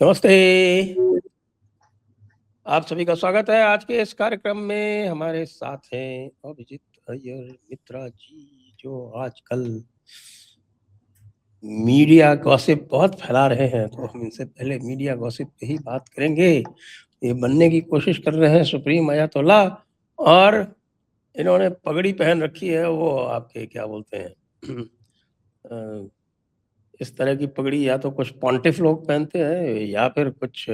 नमस्ते। आप सभी का स्वागत है आज के इस कार्यक्रम में। हमारे साथ हैं अभिजीत अय्यर मित्रा जी, जो आजकल मीडिया गॉसिप बहुत फैला रहे हैं, तो हम इनसे पहले मीडिया गॉसिप पे ही बात करेंगे। ये बनने की कोशिश कर रहे हैं सुप्रीम अयातोल्ला, और इन्होंने पगड़ी पहन रखी है, वो आपके क्या बोलते हैं अ, इस तरह की पगड़ी या तो कुछ पॉन्टिफ लोग पहनते हैं या फिर कुछ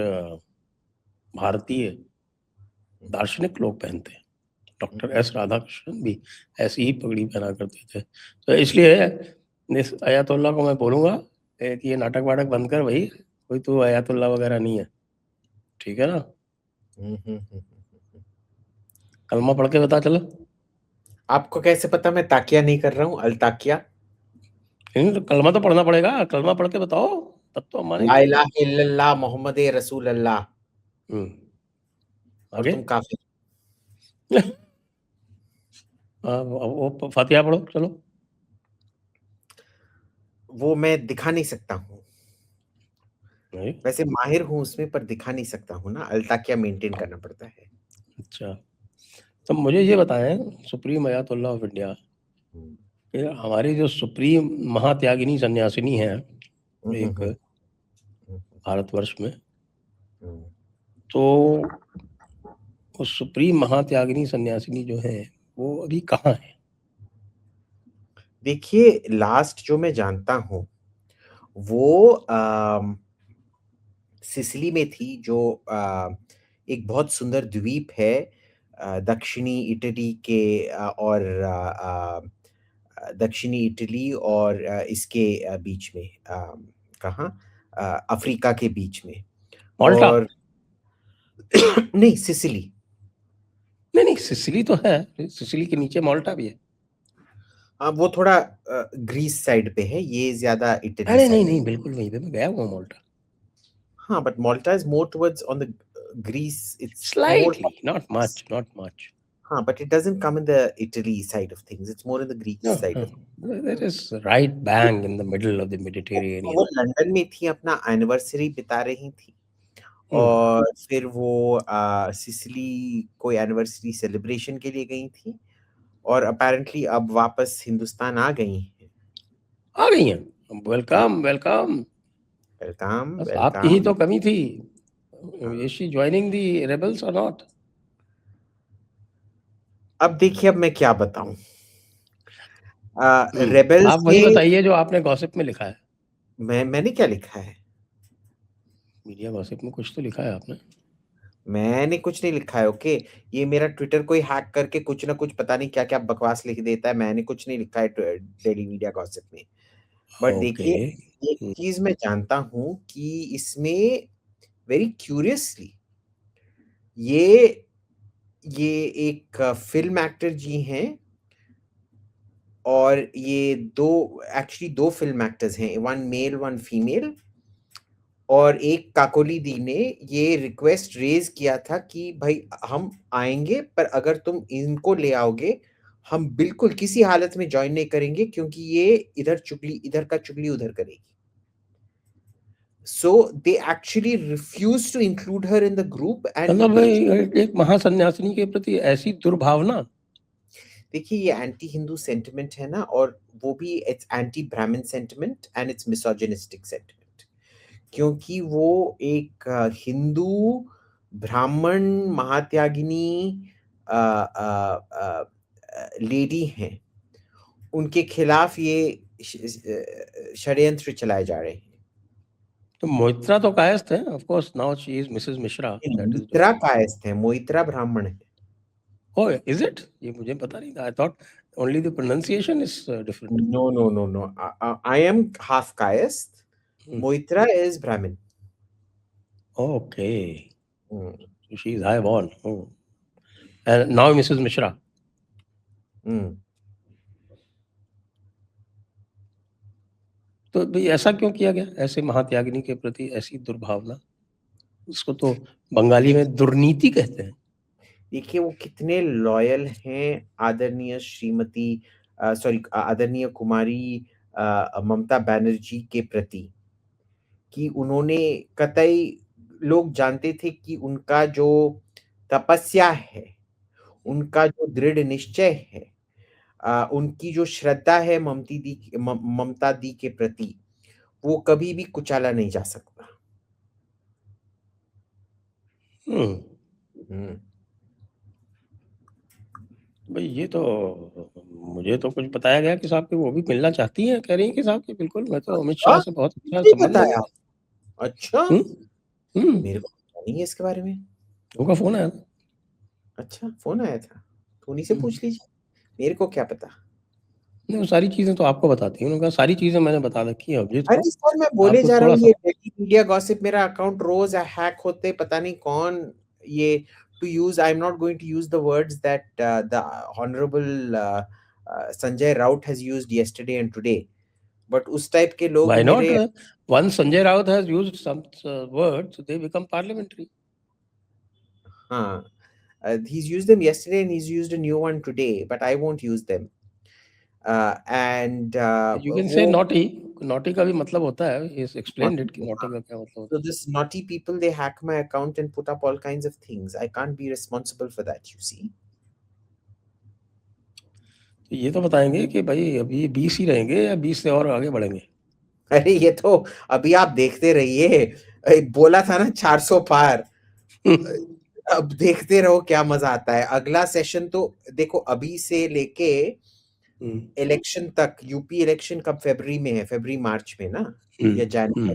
भारतीय दार्शनिक लोग पहनते हैं। डॉक्टर एस राधाकृष्णन भी ऐसी ही पगड़ी पहना करते थे। तो इसलिए इस अयातुल्ला को मैं बोलूँगा कि ये नाटक वाटक बंद कर भई, कोई तू अयातुल्ला वगैरह नहीं है, ठीक है ना? कलमा पढ़ के बता चलो। आपको कैसे पता मैं ताकिया नहीं कर रहा हूँ? अल-ताकिया? नहीं तो कलमा तो पढ़ना पड़ेगा, कलमा पढ़ के बताओ, तब तो हम ला मानेंगे। इलाहा इल्लल्लाह मोहम्मद रसूल अल्लाह हुँ, और आगे? तुम काफिर। वो फ़ातिहा पढ़ो चलो। वो मैं दिखा नहीं सकता हूँ। नहीं, वैसे माहिर हूँ उसमें पर दिखा नहीं सकता हूँ ना, अल-ताकिया मेंटेन करना पड़ता है। अच्छा। तो मुझे ये बताएँ, सुप्रीम अयातुल्ला ऑफ इंडिया, हुँ। कि हमारी जो सुप्रीम महात्यागिनी सन्यासिनी हैं, हुँ, हुँ, एक हुँ। हुँ, भारतवर्ष में, हुँ। तो वो सुप्रीम महात्यागिनी सन्यासिनी जो है, वो अभी कहाँ है? देखिए लास्ट जो मैं जानता हूँ, वो सिसिली में थी जो एक बहुत सुंदर द्वीप है दक्षिणी इटली के दक्षिणी इटली और इसके बीच में कहाँ अफ्रीका के बीच में माल्टा? और नहीं सिसिली। नहीं, नहीं, सिसिली तो है, सिसिली के नीचे माल्टा भी है। वो थोड़ा ग्रीस साइड पे है, ये ज़्यादा इटली अरे नहीं, साइड नहीं, पे। बिल्कुल नहीं, मैं गया हुआ हूँ माल्टा। हाँ, but Malta is more towards on the Greece, it's more slightly, not much, not much. हाँ, but it doesn't come in the Italy side of things, it's more in the Greek No, side of no, that is right bang in the middle of the वो Mediterranean. London में थी, अपना anniversary बिता रही थी हुँ, और फिर वो सिसिली कोई एनिवर्सरी सेलिब्रेशन के लिए गई थी और अपैरेंटली अब वापस हिंदुस्तान आ गई हैं। आ गई हैं। Welcome, welcome. वेलकम, बस आपकी ही वेलकम। तो कमी थी। हाँ, इज़ शी जॉइनिंग द रेबेल्स और नॉट? अब देखिए अब मैं क्या बताऊँ? रेबेल्स आप वही में बताइए जो आपने गॉसिप में लिखा है। मैंने क्या लिखा है? मीडिया गॉसिप में कुछ तो लिखा है आपने। मैंने कुछ नहीं लिखा है, ओके? ये मेरा ट्विटर कोई हैक करके कुछ ना कुछ पता नहीं क्या-क्या बकवास लिख देता है, मैंने कुछ नहीं लिखा है डेली मीडिया गॉसिप में। But okay. देखिए, एक हुँ, चीज़ मैं जानता हूँ कि इसमें वेरी क्यूरियसली ये ये एक फ़िल्म एक्टर जी हैं और ये 2 एक्चुअली 2 फ़िल्म एक्टर्स हैं, 1 मेल 1 फीमेल और एक काकोली दी ने ये रिक्वेस्ट रेज़ किया था कि भाई हम आएँगे पर अगर तुम इनको ले आओगे, हम बिल्कुल किसी हालत में जॉइन नहीं करेंगे क्योंकि ये इधर का चुगली उधर करेगी। So they actually refused to include her in the group and मतलब eventually एक महासन्यासिनी के प्रति ऐसी दुर्भावना। देखिए ये एंटी हिंदू सेंटिमेंट है ना और वो भी इट्स एंटी ब्राह्मण sentiment and it's misogynistic sentiment क्योंकि वो एक हिंदू ब्राह्मण महात्यागिनी लेडी हैं उनके खिलाफ ये षड्यंत्र चलाए जा रहे हैं तो मोहित्रा तो कायस्थ हैं, of course now she is Mrs Mishra, that is Moitra Kayastha है मोइत्रा ब्राह्मण है ओह! Is it? ये मुझे पता नहीं था। I thought only the pronunciation is different. No, no, no, no. I am half caste. Hmm, Moitra is Brahmin. Okay, Mm, so she is high born. Oh! And now Mrs Mishra. mm. तो भई ऐसा क्यों किया गया? ऐसे महात्यागिनी के प्रति ऐसी दुर्भावना? इसको तो बंगाली में देखिए दुर्नीति कहते हैं। देखिए वो कितने लॉयल हैं आदरणीय श्रीमती सॉरी आदरणीय कुमारी ममता बनर्जी के प्रति कि उन्होंने कतई लोग जानते थे कि उनका जो तपस्या है, उनका जो दृढ़ निश्चय है, उनकी जो श्रद्धा है ममता दी के प्रति, वो कभी भी कुचाला नहीं जा सकता। हम्म। हम्म। भाई ये तो मुझे तो कुछ बताया गया कि साहब कि वो भी मिलना चाहती हैं, कह रही हैं कि साहब कि बिल्कुल मैं तो अमित अच्छा, शाह से बहुत अच्छा नहीं संबंध है बताया। मेरा। अच्छा, हम्म। हम्म। मेरे को पता नहीं है इसके बारे में। उनका फोन आया था। अच्छा, फोन आया था, तो उन्हीं से हम्म। पूछ लीजिए, मेरे को क्या पता। नहीं, वो सारी चीजें तो आपको बताती हैं, उन्होंने कहा सारी चीजें मैंने बता रखी है अभिजीत को, अरे सर, मैं बोले आपको जा रहा थोड़ा हूँ, सा। ये डेली मीडिया गॉसिप मेरा अकाउंट रोज हैक होते, पता नहीं कौन ये to use, I am not going to use the words that the honourable Sanjay Raut has used yesterday and today, but उस टाइप के लोग Why not? मेरे। Once Sanjay Raut has used some words, they become parliamentary. हाँ, he's used them yesterday and he's used a new one today, but I won't use them. And You can say वो naughty. Naughty का भी मतलब होता है, he has explained it कि naughty, naughty का क्या मतलब so होता this naughty people, they hack my account and put up all kinds of things. I can't be responsible for that, you see. है। तो ये तो बताएंगे कि भाई अभी 20 ही रहेंगे या 20 से और आगे बढ़ेंगे। अरे ये तो अभी आप देखते रहिए, बोला था ना 400 पार, अब देखते रहो क्या मजा आता है। अगला सेशन तो देखो, अभी से लेके हम्म। इलेक्शन तक, यूपी इलेक्शन कब फरवरी में है, फरवरी मार्च में ना, या हम्म। जनवरी, हाँ,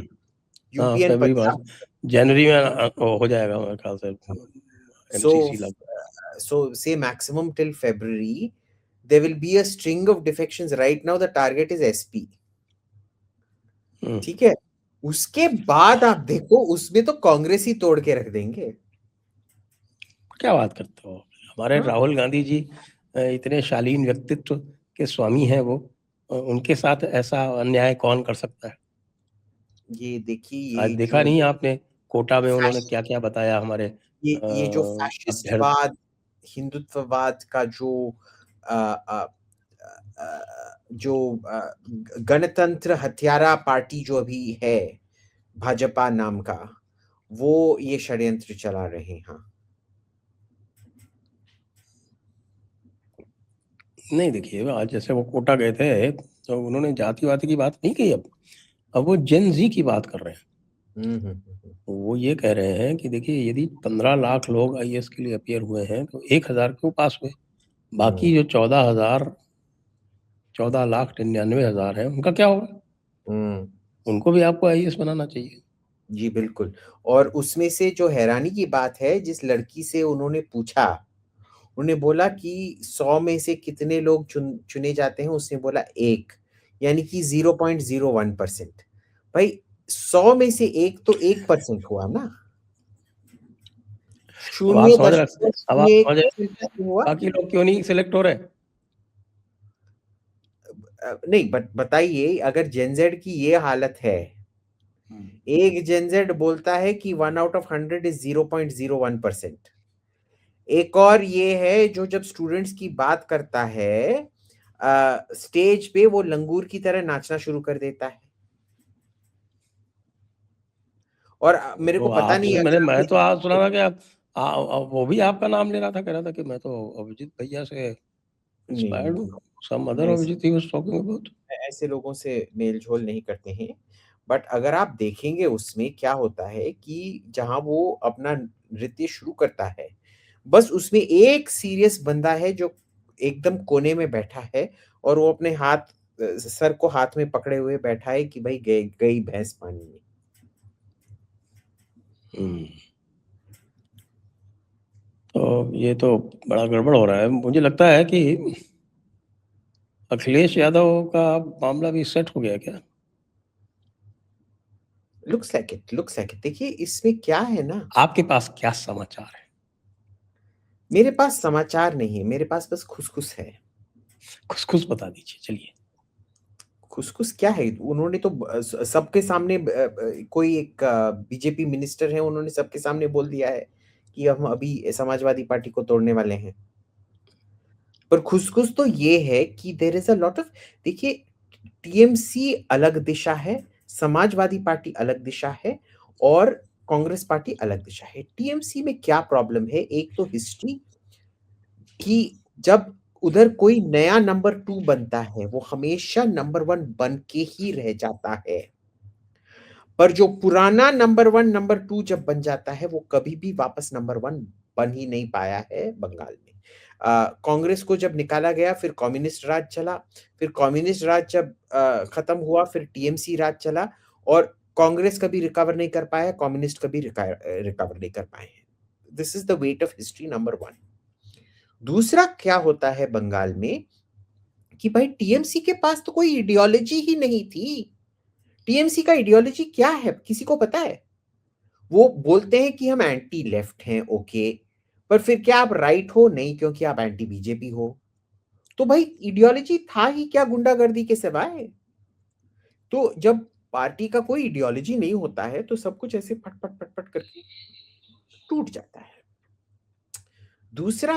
यूपी एंड फरवरी मार्च, पंजाब। जनवरी में हो जाएगा मेरे ख्याल से So, एमसीसी लागू। say maximum till February, there will be a string of defections. Right now, the target is SP. ठीक है, उसके बाद आप देखो, उसमें तो कांग्रेस ही तोड़ के रख देंगे। क्या बात करते हो, हमारे हाँ, राहुल गांधी जी इतने शालीन व्यक्तित्व के स्वामी हैं वो, उनके साथ ऐसा अन्याय कौन कर सकता है। ये देखिए, आज ये देखा जो नहीं आपने कोटा में उन्होंने फैश क्या क्या बताया हमारे ये जो अभ्यर्थी। फैशिस्टवाद, हिंदुत्ववाद का जो अ, अ, जो गणतंत्र हत्यारा पार्टी जो अभी है, भाजपा नाम का, वो ये षड्यंत्र चला रहे हैं। नहीं देखिए, आज जैसे वो कोटा गए थे तो उन्होंने जातिवाद की बात नहीं कही, अब वो जेन जी की बात कर रहे हैं। वो ये कह रहे हैं कि देखिए यदि 15 लाख लोग आईएएस के लिए अपियर हुए हैं तो 1,000 क्यों पास हुए, बाकी जो 14,99,000 है उनका क्या होगा, उनको भी आपको आईएएस बनाना चाहिए। जी बिल्कुल। और उसमें से जो हैरानी की बात है, जिस लड़की से उन्होंने पूछा, उन्होंने बोला कि 100 में से कितने लोग चुने जाते हैं, उसने बोला 1, यानी कि 0.01%। भाई 100 में से 1 तो 1% हुआ ना, अब आप शून्य समझ रहे, दशमलव अब आप शून्य एक समझ रहे परसेंट हैं हुआ। बाकी लोग क्यों नहीं सिलेक्ट हो रहे। नहीं, बट बताइए, अगर जेनजेड की ये हालत है, एक जेनजेड बोलता है कि 1 out of 100 इज 0.01%। एक और ये है जो जब स्टूडेंट्स की बात करता है, स्टेज पे वो लंगूर की तरह नाचना शुरू कर देता है। और मेरे को तो पता नहीं आपसे अगर मैं आपने तो आज सुना था कि वो भी आपका नाम ले रहा था, कह रहा था कि मैं तो अभिजीत भैया से नहीं, नहीं, इंस्पायर्ड हूँ, सम अदर मैं Abhijit he was talking about. ऐसे लोगों से मेल झोल नहीं करते हैं। बट अगर आप देखेंगे उसमें क्या होता है कि जहां वो अपना नृत्य शुरू करता है, बस उसमें एक सीरियस बंदा है जो एकदम कोने में बैठा है, और वो अपने सर को हाथ में पकड़े हुए बैठा है कि भाई गई गई भैंस पानी में। तो ये तो बड़ा गड़बड़ हो रहा है, मुझे लगता है कि अखिलेश यादव का मामला भी सेट हो गया क्या। Looks like it. देखिए इसमें क्या है ना, आपके पास क्या समाचार है। मेरे पास समाचार नहीं है, मेरे पास बस खुसखुस है। खुस बता दीजिए चलिए। खुसखुस क्या है, उन्होंने तो सबके सामने, कोई एक बीजेपी मिनिस्टर है, उन्होंने सबके सामने बोल दिया है कि हम अभी समाजवादी पार्टी को तोड़ने वाले हैं। पर खुसखुस तो ये है कि there is a lot of, देखिए टीएमसी अलग दिशा है, समाजवादी पार्टी अलग दिशा है और कांग्रेस पार्टी अलग दिशा है। टीएमसी में क्या प्रॉब्लम है, एक तो हिस्ट्री कि जब उधर कोई नया नंबर 2 बनता है, वो हमेशा नंबर 1 बन के ही रह जाता है। पर जो पुराना नंबर 1, नंबर 2 जब बन जाता है, वो कभी भी वापस नंबर 1 बन ही नहीं पाया है बंगाल में। कांग्रेस को जब निकाला गया, फिर कम्युनिस्ट राज चला, फिर कम्युनिस्ट राज जब खत्म हुआ, फिर टीएमसी राज चला और कांग्रेस कभी रिकवर नहीं कर पाया, कम्युनिस्ट कभी रिकवर नहीं कर पाए हैं। This is the weight of history, number 1। दूसरा क्या होता है बंगाल में कि भाई टीएमसी के पास तो कोई आइडियोलॉजी ही नहीं थी। टीएमसी का आइडियोलॉजी क्या है, किसी को पता है? वो बोलते हैं कि हम एंटी लेफ्ट हैं, ओके, पर फिर क्या आप राइट हो? नहीं, क्योंकि आप एंटी बीजेपी हो। तो भाई आइडियोलॉजी था ही क्या गुंडागर्दी के सिवाय? तो जब पार्टी का कोई आइडियोलॉजी नहीं होता है तो सब कुछ ऐसे फटफट फटफट करके टूट जाता है। दूसरा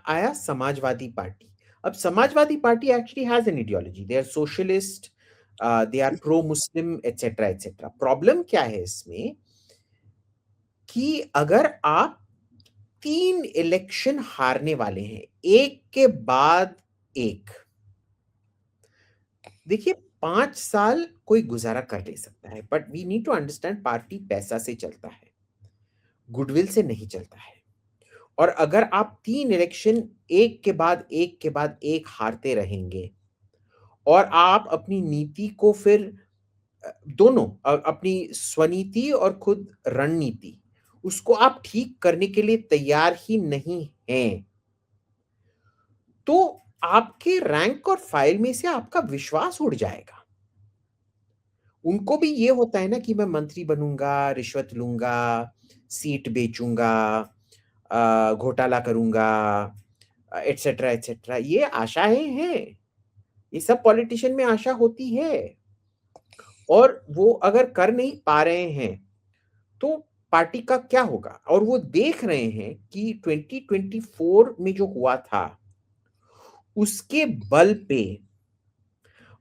आया समाजवादी पार्टी। अब Samajwadi party actually has an ideology, they are socialist, they are pro Muslim, etcetera etcetera. Problem क्या है इसमें कि अगर आप 3 इलेक्शन हारने वाले हैं, एक के बाद एक, देखिए 5 साल कोई गुजारा कर ले सकता है, but we need to understand party पैसा से चलता है, गुडविल से नहीं चलता है। और अगर आप 3 इलेक्शन एक के बाद एक के बाद एक हारते रहेंगे और आप अपनी नीति को फिर दोनों अपनी स्वनीति और खुद रणनीति, उसको आप ठीक करने के लिए तैयार ही नहीं हैं, तो आपके रैंक और फाइल में से आपका विश्वास उड़ जाएगा। उनको भी ये होता है ना कि मैं मंत्री बनूंगा, रिश्वत लूंगा, सीट बेचूंगा, घोटाला करूंगा, एटसेट्रा एटसेट्रा। ये आशाएं हैं, ये सब पॉलिटिशियन में आशा होती है। और वो अगर कर नहीं पा रहे हैं तो पार्टी का क्या होगा? और वो देख रहे हैं कि 2024 में जो हुआ था उसके बल पे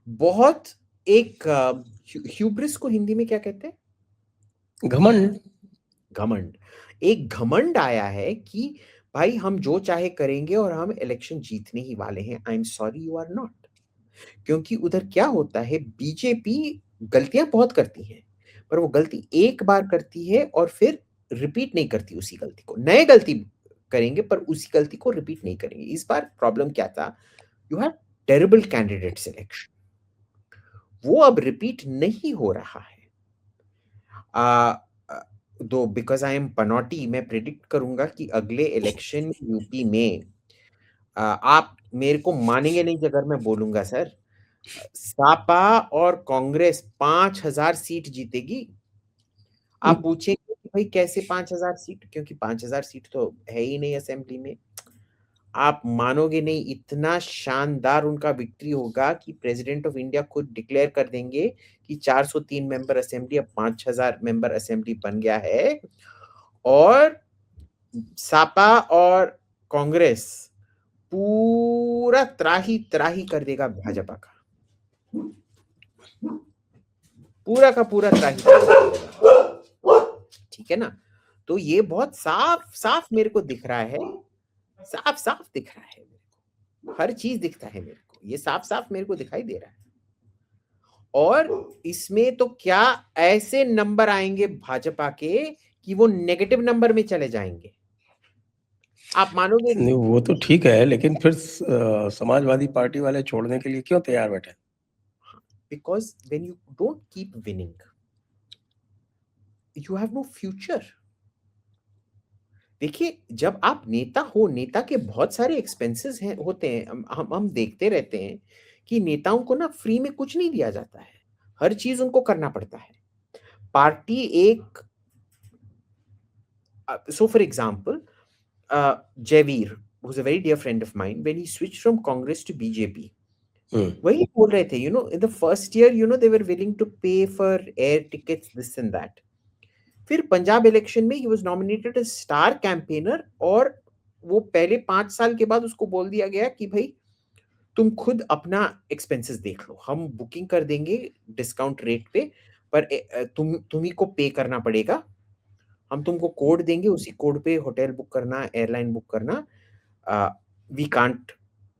बहुत एक ह्यूब्रिस को हिंदी में क्या कहते हैं? घमंड। घमंड। एक घमंड आया है कि भाई हम जो चाहे करेंगे और हम इलेक्शन जीतने ही वाले हैं। I am sorry, you are not. क्योंकि उधर क्या होता है, बीजेपी गलतियां बहुत करती है, पर वो गलती एक बार करती है और फिर रिपीट नहीं करती उसी गलती को। नए गलती करेंगे पर उसी गलती को रिपीट नहीं करेंगे। इस बार प्रॉब्लम क्या था, you have terrible candidate selection, वो अब रिपीट नहीं हो रहा है। दो बिकॉज आई एम पनौटी, मैं प्रिडिक्ट करूंगा कि अगले इलेक्शन यूपी में आप मेरे को मानेंगे नहीं अगर मैं बोलूंगा सर, सपा और कांग्रेस 5,000 सीट जीतेगी। आप पूछेंगे कि भाई कैसे 5,000 सीट, क्योंकि 5,000 सीट तो है ही नहीं असेंबली में। आप मानोगे नहीं, इतना शानदार उनका विक्ट्री होगा कि प्रेसिडेंट ऑफ इंडिया खुद डिक्लेयर कर देंगे कि 403 मेंबर असेंबली अब 5,000 मेंबर असेंबली बन गया है। और सपा और कांग्रेस पूरा त्राही त्राही कर देगा भाजपा का, पूरा का पूरा त्राही त्राही कर देगा। ठीक है ना? तो ये बहुत साफ साफ मेरे को दिख रहा है, साफ साफ दिख रहा है मेरे को, हर चीज दिखता है मेरे को, ये साफ साफ मेरे को दिखाई दे रहा है। और इसमें तो क्या ऐसे नंबर आएंगे भाजपा के कि वो नेगेटिव नंबर में चले जाएंगे, आप मानोगे नहीं, नहीं। वो तो ठीक है, लेकिन फिर समाजवादी पार्टी वाले छोड़ने के लिए क्यों तैयार बैठे? Because when you don't keep winning you have no future. देखिए, जब आप नेता हो, नेता के बहुत सारे एक्सपेंसेस हैं, होते हैं। हम देखते रहते हैं कि नेताओं को ना फ्री में कुछ नहीं दिया जाता है, हर चीज उनको करना पड़ता है। पार्टी एक so for example, Javeer, who's a very dear friend of mine, when he switched from Congress to BJP, वही बोल रहे थे, in the first year, they were willing to pay for air tickets, this and that. फिर Punjab election में he was nominated as star campaigner और वो पहले 5 साल के बाद उसको बोल दिया गया कि भाई तुम खुद अपना एक्सपेंसेस देख लो, हम बुकिंग कर देंगे डिस्काउंट रेट पे, पर तुम्ही को पे करना पड़ेगा, हम तुमको कोड देंगे, उसी कोड पे होटल बुक करना, एयरलाइन बुक करना, we can't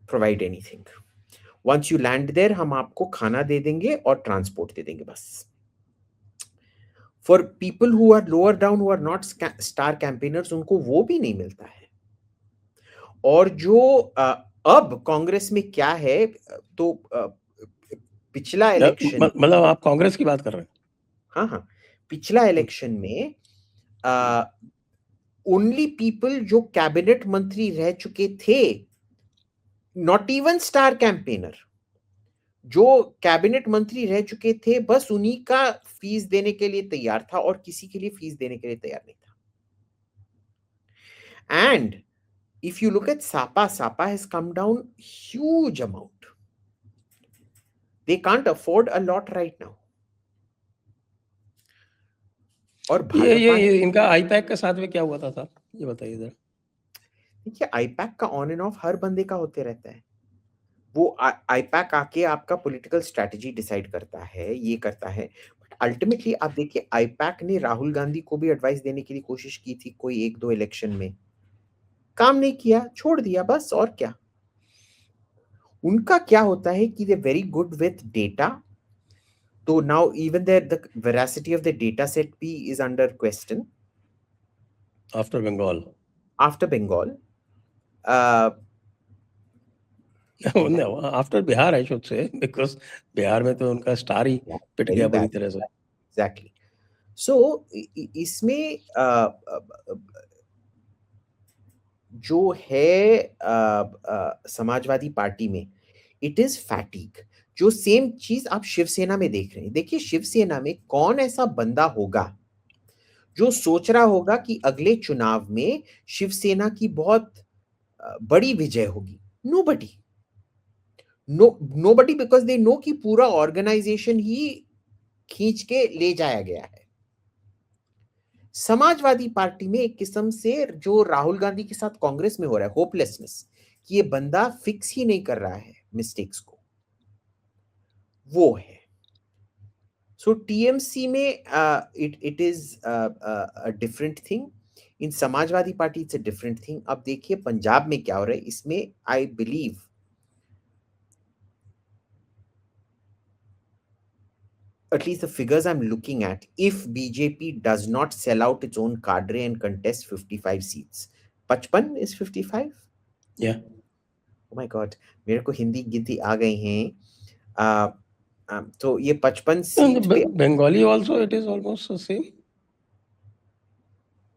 provide anything. Once you land there हम आपको खाना दे देंगे और ट्रांसपोर्ट दे देंगे बस। For people who are lower down, who are not star campaigners, उनको वो भी नहीं मिलता है। और जो अब कांग्रेस में क्या है, तो पिछला इलेक्शन, मतलब आप कांग्रेस की बात कर रहे हैं? हाँ हाँ, पिछला इलेक्शन में ओनली पीपल जो कैबिनेट मंत्री रह चुके थे, नॉट इवन स्टार कैंपेनर, जो कैबिनेट मंत्री रह चुके थे, बस उन्हीं का फीस देने के लिए तैयार था और किसी के लिए फीस देने के लिए तैयार नहीं था। And if you look at Sapa has come down huge amount. They can't afford a lot right now. और ये इनका आईपैक के साथ में क्या हुआ था साहब, ये बताइए जरा। देखिए, आईपैक का ऑन एंड ऑफ हर बंदे का होते रहता है। वो आईपैक आके आपका पॉलिटिकल स्ट्रैटेजी डिसाइड करता है, ये करता है, बट अल्टीमेटली आप देखिए, आईपैक ने राहुल गांधी को भी एडवाइस देने की कोशिश की थी कोई 1-2 इलेक्शन में, काम नहीं किया, छोड़ दिया बस। और क्या उनका क्या होता है कि they very good with data, तो now even the veracity of the data set P is under question after Bengal. After Bihar I should say, because Bihar में तो उनका स्टार ही पिट गया बुरी तरह से। Exactly. So इसमें जो है समाजवादी पार्टी में इट इज फैटिग। जो सेम चीज आप शिवसेना में देख रहे हैं। देखिए, शिवसेना में कौन ऐसा बंदा होगा जो सोच रहा होगा कि अगले चुनाव में शिवसेना की बहुत बड़ी विजय होगी? Nobody, nobody, because they know कि पूरा ऑर्गेनाइजेशन ही खींच के ले जाया गया है। समाजवादी पार्टी में एक किस्म से जो राहुल गांधी के साथ कांग्रेस में हो रहा है, होपलेसनेस, कि ये बंदा फिक्स ही नहीं कर रहा है मिस्टेक्स को, वो है। सो टीएमसी में it is a different thing, in Samajwadi party it's a different thing. अब देखिए पंजाब में क्या हो रहा है, इसमें I believe at least the figures I'm looking at, if BJP does not sell out its own cadre and contest 55 seats, 55 is 55? Yeah. Oh my God, मेरे को हिंदी गिनती आ गई हैं। तो ये 55 सीट पे Bengali also it is almost the same.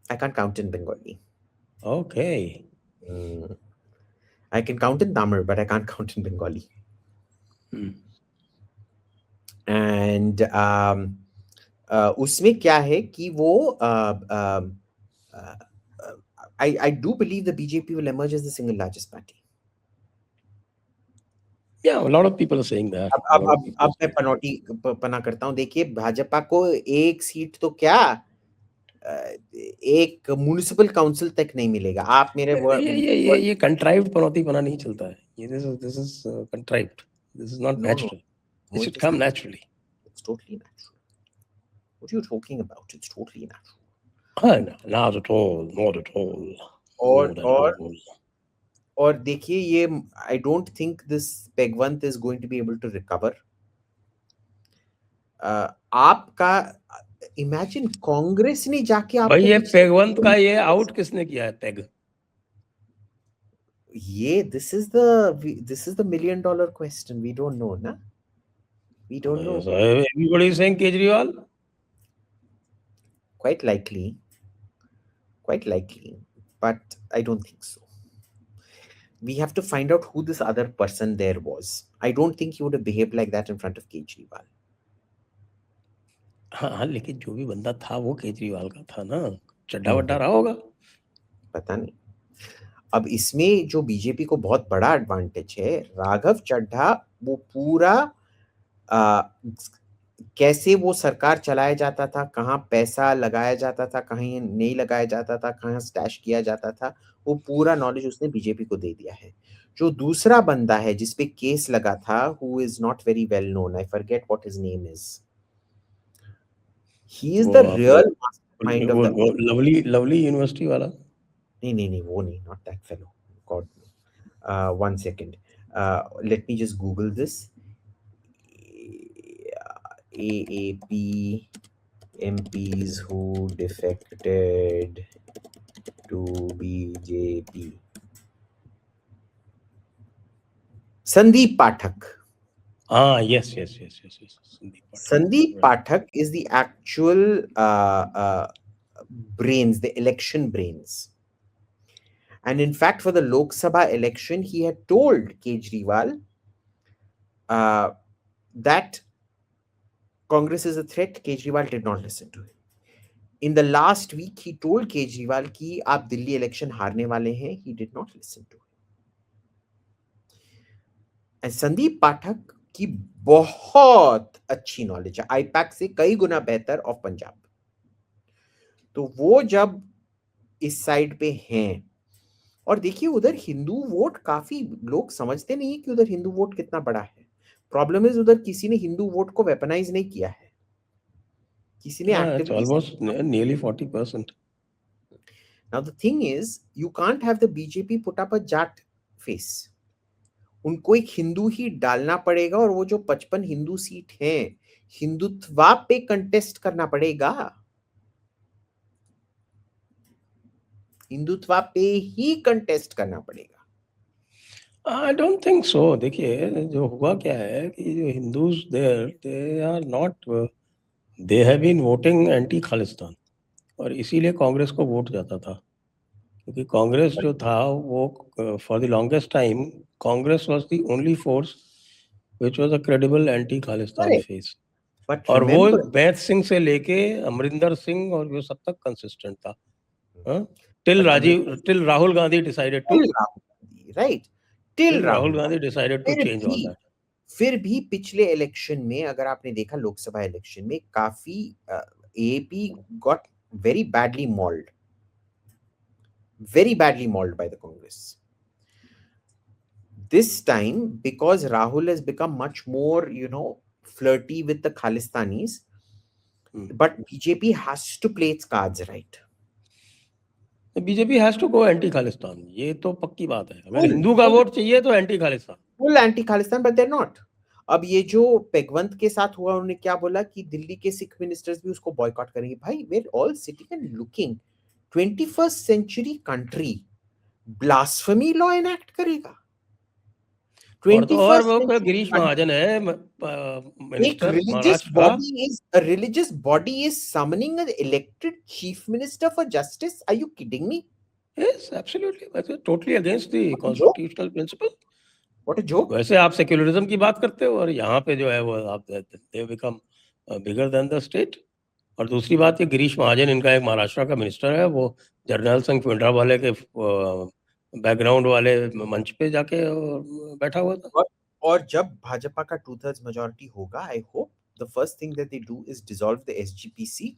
I can't count in Bengali. Okay. I can count in Tamil, but I can't count in Bengali. And उसमें क्या है कि वो I do believe the BJP will emerge as the single largest party. Yeah, a lot of people are saying that. अब मैं पनौटी पना करता हूँ। देखिए, भाजपा को एक सीट तो क्या, एक म्युनिसिपल काउंसिल तक नहीं मिलेगा। आप मेरे ये कंट्राइव्ड पनौती पना नहीं चलता है। ये this is contrived. This is not natural. It should come naturally. It's totally natural. What are you talking about? It's totally natural. Not at all. Not at all. और देखिए, ये I don't think this Pegwant is going to be able to recover. आपका imagine Congress ने जाके आपको, भाई ये पेगवंत का ये आउट किसने किया है? पेग, ये this is the $1 million question. We don't know, na? We don't know. Everybody is saying Kejriwal. Quite likely, but I don't think so. We have to find out who this other person there was. I don't think he would have behaved like that in front of Kejriwal. हाँ, लेकिन जो भी बंदा था वो केजरीवाल का था ना, चड्डा वड्डा रहा होगा, पता नहीं। अब इसमें जो बीजेपी को बहुत बड़ा एडवांटेज है, राघव चड्ढा वो पूरा कैसे वो सरकार चलाया जाता था, कहाँ पैसा लगाया जाता था, कहीं नहीं लगाया जाता था, कहाँ स्टैश किया जाता था, वो पूरा नॉलेज उसने बीजेपी को दे दिया है। जो दूसरा बंदा है जिसपे केस लगा था, who is not very well known, I forget what his name is, He is वो the आपने real mastermind of the वो लवली यूनिवर्सिटी वाला नहीं वो नहीं, not that fellow. God, 1 second. Let me just Google this. AAP MPs who defected to BJP. Sandeep Pathak. हाँ yes Sandeep Pathak is the actual brains, the election brains. And in fact, for the Lok Sabha election, he had told Kejriwal that Congress is a threat. Kejriwal did not listen to him. In the last week, he told Kejriwal कि आप Delhi election हारने वाले हैं. He did not listen to him. And Sandeep पाठक की बहुत अच्छी knowledge है, IUPAC से कई गुना बेहतर ऑफ पंजाब. तो वो जब इस साइड पे हैं, और देखिए उधर हिंदू वोट काफी लोग समझते नहीं है कि उधर हिंदू वोट कितना बड़ा है. प्रॉब्लम इज उधर किसी ने हिंदू वोट को वेपनाइज नहीं किया है, किसी ने actively. Almost nearly 40%. Now the thing is, you can't have the BJP put up a jat face. उनको एक हिंदू ही डालना पड़ेगा, और वो जो 55 हिंदू सीट हैं, हिंदुत्वा पे कंटेस्ट करना पड़ेगा, हिंदुत्वा पे ही कंटेस्ट करना पड़ेगा. I don't think so. देखिए जो हुआ क्या है कि जो Hindus there they are not, they have been voting anti Khalistan, और इसीलिए कांग्रेस को वोट जाता था, क्योंकि कांग्रेस जो था वो for the longest time Congress was the only force which was a credible anti Khalistan face. But और वो remember, बैत सिंह से लेके अमरिंदर सिंह और वो सब तक कंसिस्टेंट था. Till Rahul Gandhi decided to right, Rahul Gandhi decided to change all that. फिर भी पिछले इलेक्शन में अगर आपने देखा, लोकसभा इलेक्शन में काफी AP got very badly mauled by the Congress. This time, because Rahul has become much more, flirty with the Khalistanis, but BJP has to play its cards right. BJP has to go anti Khalistan, ये तो पक्की बात है. अगर हिंदू का vote चाहिए तो anti Khalistan, full anti Khalistan, but they not. अब ये जो पेगवंत के साथ हुआ, उन्होंने क्या बोला कि दिल्ली के सिख मिनिस्टर्स भी उसको बॉयकॉट करेंगे. भाई, we're all sitting and looking. 21st century country blasphemy law enact करेगा. और वो गिरीश महाजन है minister Maharashtra. A religious body is summoning an elected chief minister for justice. Are you kidding me? Yes, absolutely. That's totally against the constitutional principle. What a joke. वैसे आप secularism की बात करते हो, और यहाँ पे जो है वो आप they become bigger than the state. और दूसरी बात, ये गिरीश महाजन इनका एक महाराष्ट्र का मिनिस्टर है, वो जर्नैल सिंह भिंडरावाले के बैकग्राउंड वाले मंच पे जाके बैठा हुआ था. और जब भाजपा का 2/3 मेजॉरिटी होगा, I hope the first thing that they do is dissolve the SGPC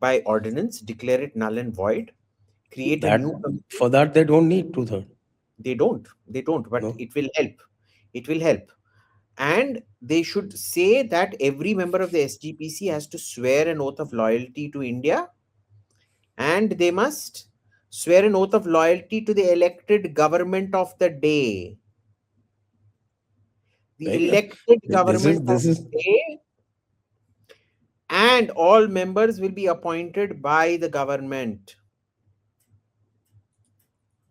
by ordinance, declare it null and void, create a new committee. For that they don't need 2/3. They don't, but no. It will help. And they should say that every member of the SGPC has to swear an oath of loyalty to India, and they must swear an oath of loyalty to the elected government of the day. The elected government of the day, and all members will be appointed by the government.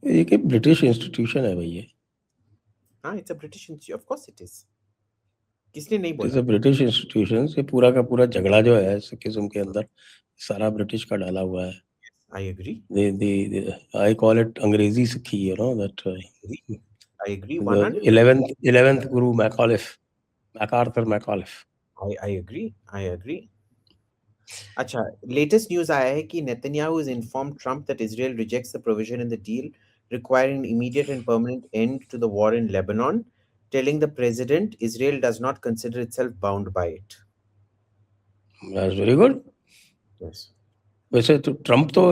ये कि British institution है भैया. हाँ, it's a British institution. Of course it is. किसने नहीं बोला? It's a British institution. ये पूरा का पूरा झगड़ा जो है सिखिज्म के अंदर सारा ब्रिटिश का डाला हुआ है. I agree. I call it अंग्रेजी सिक्खी, that. I agree. 11th Guru MacArthur MacAuliffe. I agree. अच्छा, latest news आया है कि Netanyahu has informed Trump that Israel rejects the provision in the deal requiring an immediate and permanent end to the war in Lebanon, telling the president Israel does not consider itself bound by it. That's very good. Yes. वैसे तो Trump तो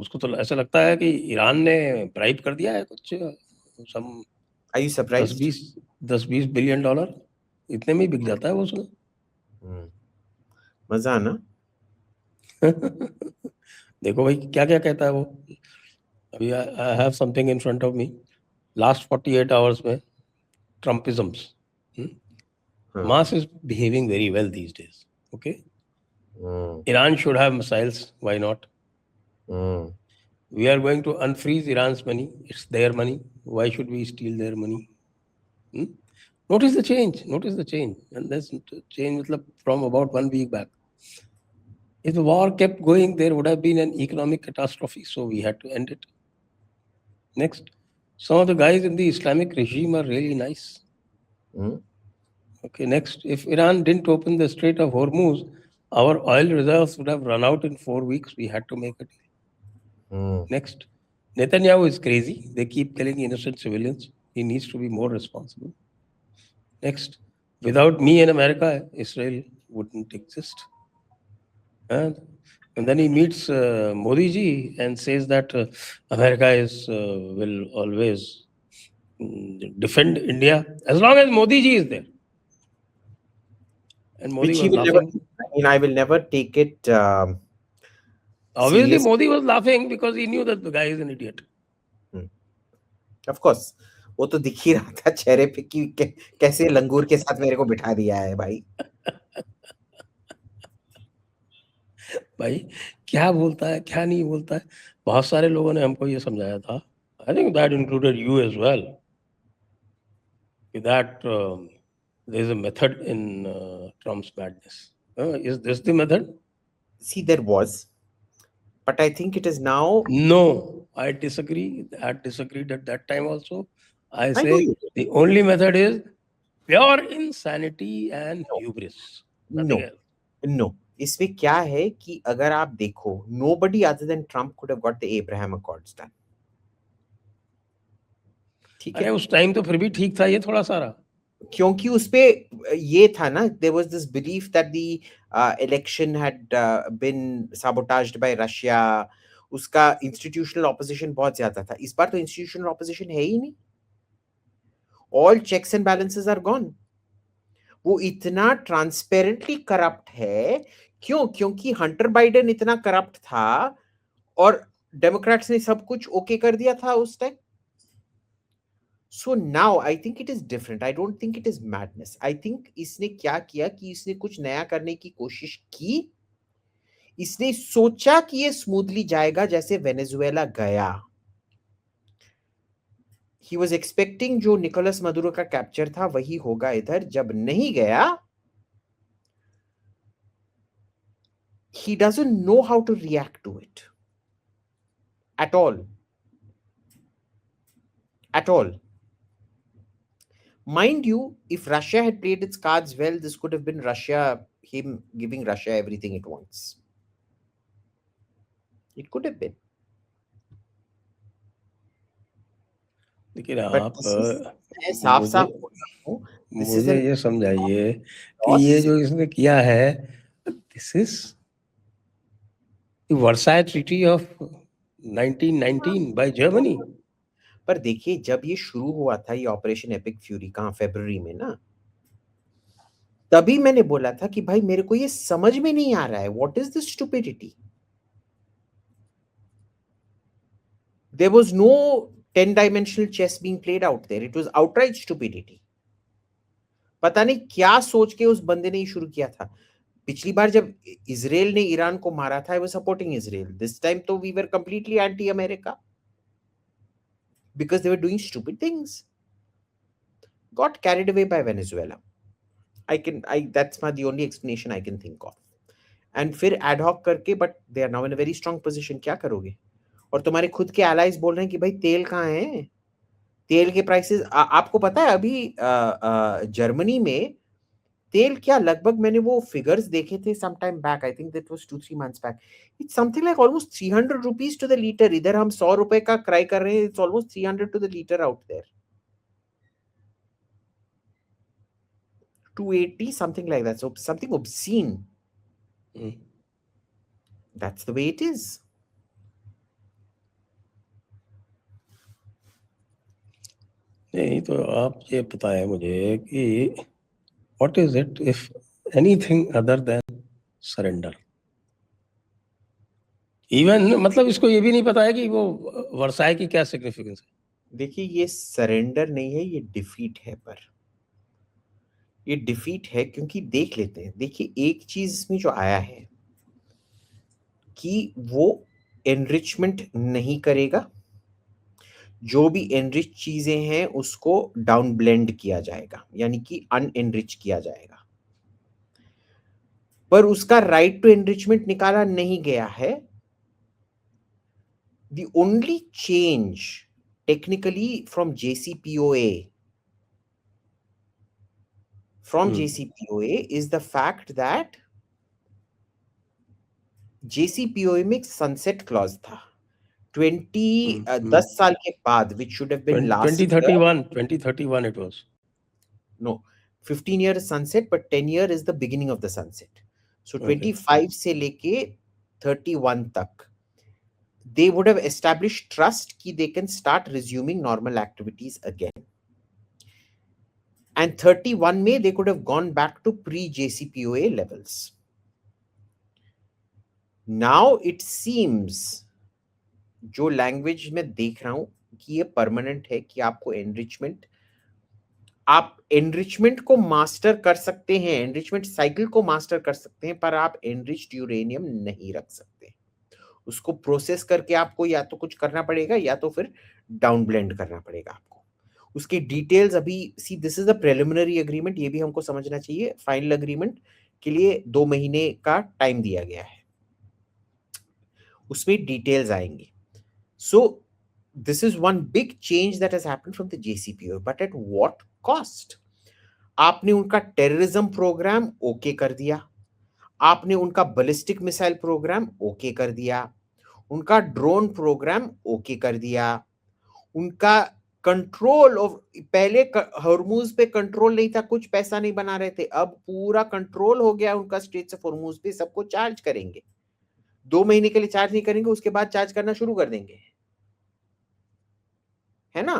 उसको तो ऐसा लगता है कि Iran ने ब्राइब कर दिया है कुछ. Are you surprised? $10-20 बिलियन इतने में ही बिक जाता है वो. सुना मजा ना। देखो भाई क्या क्या कहता है वो। अभी I have something in front of me, last 48 hours में ट्रम्पिज्म्स, हाँ। Mass is behaving very well these days. Okay, hmm, Iran should have missiles, why not? Hmm, We are going to unfreeze Iran's money, it's their money, why should we steal their money? Hmm? Notice the change, notice the change. And this change matlab, from about 1 week back. If the war kept going, there would have been an economic catastrophe, so we had to end it. Next, some of the guys in the Islamic regime are really nice. Hmm, Okay, next, if Iran didn't open the Strait of Hormuz, our oil reserves would have run out in 4 weeks. We had to make a deal. Hmm, Next, Netanyahu is crazy. They keep killing innocent civilians. He needs to be more responsible. Next, without me in America, Israel wouldn't exist. And then he meets Modi ji and says that America will always defend India as long as Modi ji is there. And Modi which he was will never laughing. do. I mean, I will never take it Obviously, serious. Modi was laughing because he knew that the guy is an idiot. Of course, वो तो दिख ही रहा था चेहरे पे कि कैसे लंगूर के साथ मेरे को बिठा दिया है भाई। भाई क्या बोलता है क्या नहीं बोलता है। बहुत सारे लोगों ने हमको ये समझाया था, I think that included you as well, that there is a method in Trump's madness. Is this the method? See, there was, but I think it is now. No, I disagree. I disagreed at that time also. I I say know you. the only method is pure insanity and No, hubris, no, nothing else. no. इसमें क्या है कि अगर आप देखो, nobody other than Trump could have got the Abraham Accords done. ठीक अरे है, उस टाइम तो फिर भी ठीक था ये थोड़ा सारा। क्योंकि उसपे ये था ना, there was this belief that the election had been sabotaged by Russia. उसका institutional opposition बहुत ज्यादा था। इस बार तो institutional opposition है ही नहीं। All checks and balances are gone. वो इतना ट्रांसपेरेंटली करप्ट है। क्यों? क्योंकि हंटर बाइडेन इतना करप्ट था और डेमोक्रेट्स ने सब कुछ ओके कर दिया था उस time. So now I think it is different. I don't think it is madness. I think इसने क्या किया कि इसने कुछ नया करने की कोशिश की। इसने सोचा कि ये स्मूथली जाएगा जैसे वेनेजुएला गया। ही वॉज एक्सपेक्टिंग जो निकोलस मदुरो का कैप्चर था वही होगा इधर। जब नहीं गया, he doesn't know how to react to it at all. At all. Mind you, if Russia had played its cards well, this could have been him giving Russia everything it wants. It could have been. लेकिन But आप this is, मैं साफ साफ बोल रहा हूँ, this is मुझे an ये समझाइए कि loss. ये जो इसने किया है, this is Versailles treaty of 1919 by Germany. पर देखिए, जब ये शुरू हुआ था ये ऑपरेशन एपिक फ्यूरी, कहाँ, फरवरी में ना, तभी मैंने बोला था कि भाई मेरे को ये समझ में नहीं आ रहा है, what is this stupidity. There was no 10-dimensional chess being played out there. It was outright stupidity. पता नहीं क्या सोच के उस बंदे ने ये शुरू किया था। पिछली बार जब इजराइल ने ईरान को मारा था, I was supporting Israel. This time तो we were completely anti-America because they were doing stupid things. Got carried away by Venezuela. That's the only explanation I can think of. And फिर ad hoc करके, but they are now in a very strong position. क्या करोगे? और तुम्हारे खुद के allies बोल रहे हैं कि भाई तेल कहाँ है? तेल के प्राइसेस आपको पता है अभी जर्मनी में तेल क्या, लगभग मैंने वो फिगर्स देखे थे some time back, I think that was 2-3 months back, it's something like almost 300 rupees to the litre. इधर हम 100 रुपए का क्राई कर रहे हैं, it's almost 300 to the litre out there, 280 something like that, so something obscene. That's the way it is. नहीं तो आप ये बताएं मुझे कि what is it if anything other than surrender. Even मतलब इसको ये भी नहीं पता है कि वो वर्साई की क्या सिग्निफिकेंस है। देखिए, ये सरेंडर नहीं है, ये डिफीट है। पर ये डिफीट है क्योंकि देख लेते हैं, देखिए एक चीज इसमें जो आया है कि वो एनरिचमेंट नहीं करेगा, जो भी एनरिच चीजें हैं उसको डाउन ब्लेंड किया जाएगा, यानी कि अनएनरिच किया जाएगा। पर उसका राइट टू एनरिचमेंट निकाला नहीं गया है। The only change technically from JCPOA is the fact that JCPOA में एक सनसेट क्लॉज था 10 साल के बाद, which should have been last year. 2031 it was. No, 15 year sunset, but 10 year is the beginning of the sunset. So 25 से लेके 31 तक they would have established trust कि they can start resuming normal activities again. And 31 में they could have gone back to pre-JCPOA levels. Now it seems, जो language में देख रहा हूं कि ये परमानेंट है कि आपको आप एनरिचमेंट को मास्टर कर सकते हैं, एनरिचमेंट साइकिल को मास्टर कर सकते हैं, पर आप एनरिच्ड यूरेनियम नहीं रख सकते। उसको प्रोसेस करके आपको या तो कुछ करना पड़ेगा या तो फिर डाउन ब्लेंड करना पड़ेगा आपको। उसकी डिटेल्स अभी see, this is a preliminary agreement, ये भी हमको समझना चाहिए। फाइनल एग्रीमेंट के लिए 2 महीने का टाइम दिया गया है, उसमें डिटेल्स आएंगी। So this is one big change that has happened from the JCPOA, but at what cost? आपने उनका टेररिज्म प्रोग्राम ओके कर दिया, आपने उनका बैलिस्टिक मिसाइल प्रोग्राम ओके कर दिया, उनका ड्रोन प्रोग्राम ओके कर दिया, उनका कंट्रोल ऑफ, पहले हॉर्मूज पे कंट्रोल नहीं था, कुछ पैसा नहीं बना रहे थे, अब पूरा कंट्रोल हो गया उनका स्ट्रेट्स ऑफ हॉर्मूज पे, सबको चार्ज करेंगे। 2 महीने के लिए चार्ज नहीं करेंगे, उसके बाद चार्ज करना शुरू कर देंगे, है ना।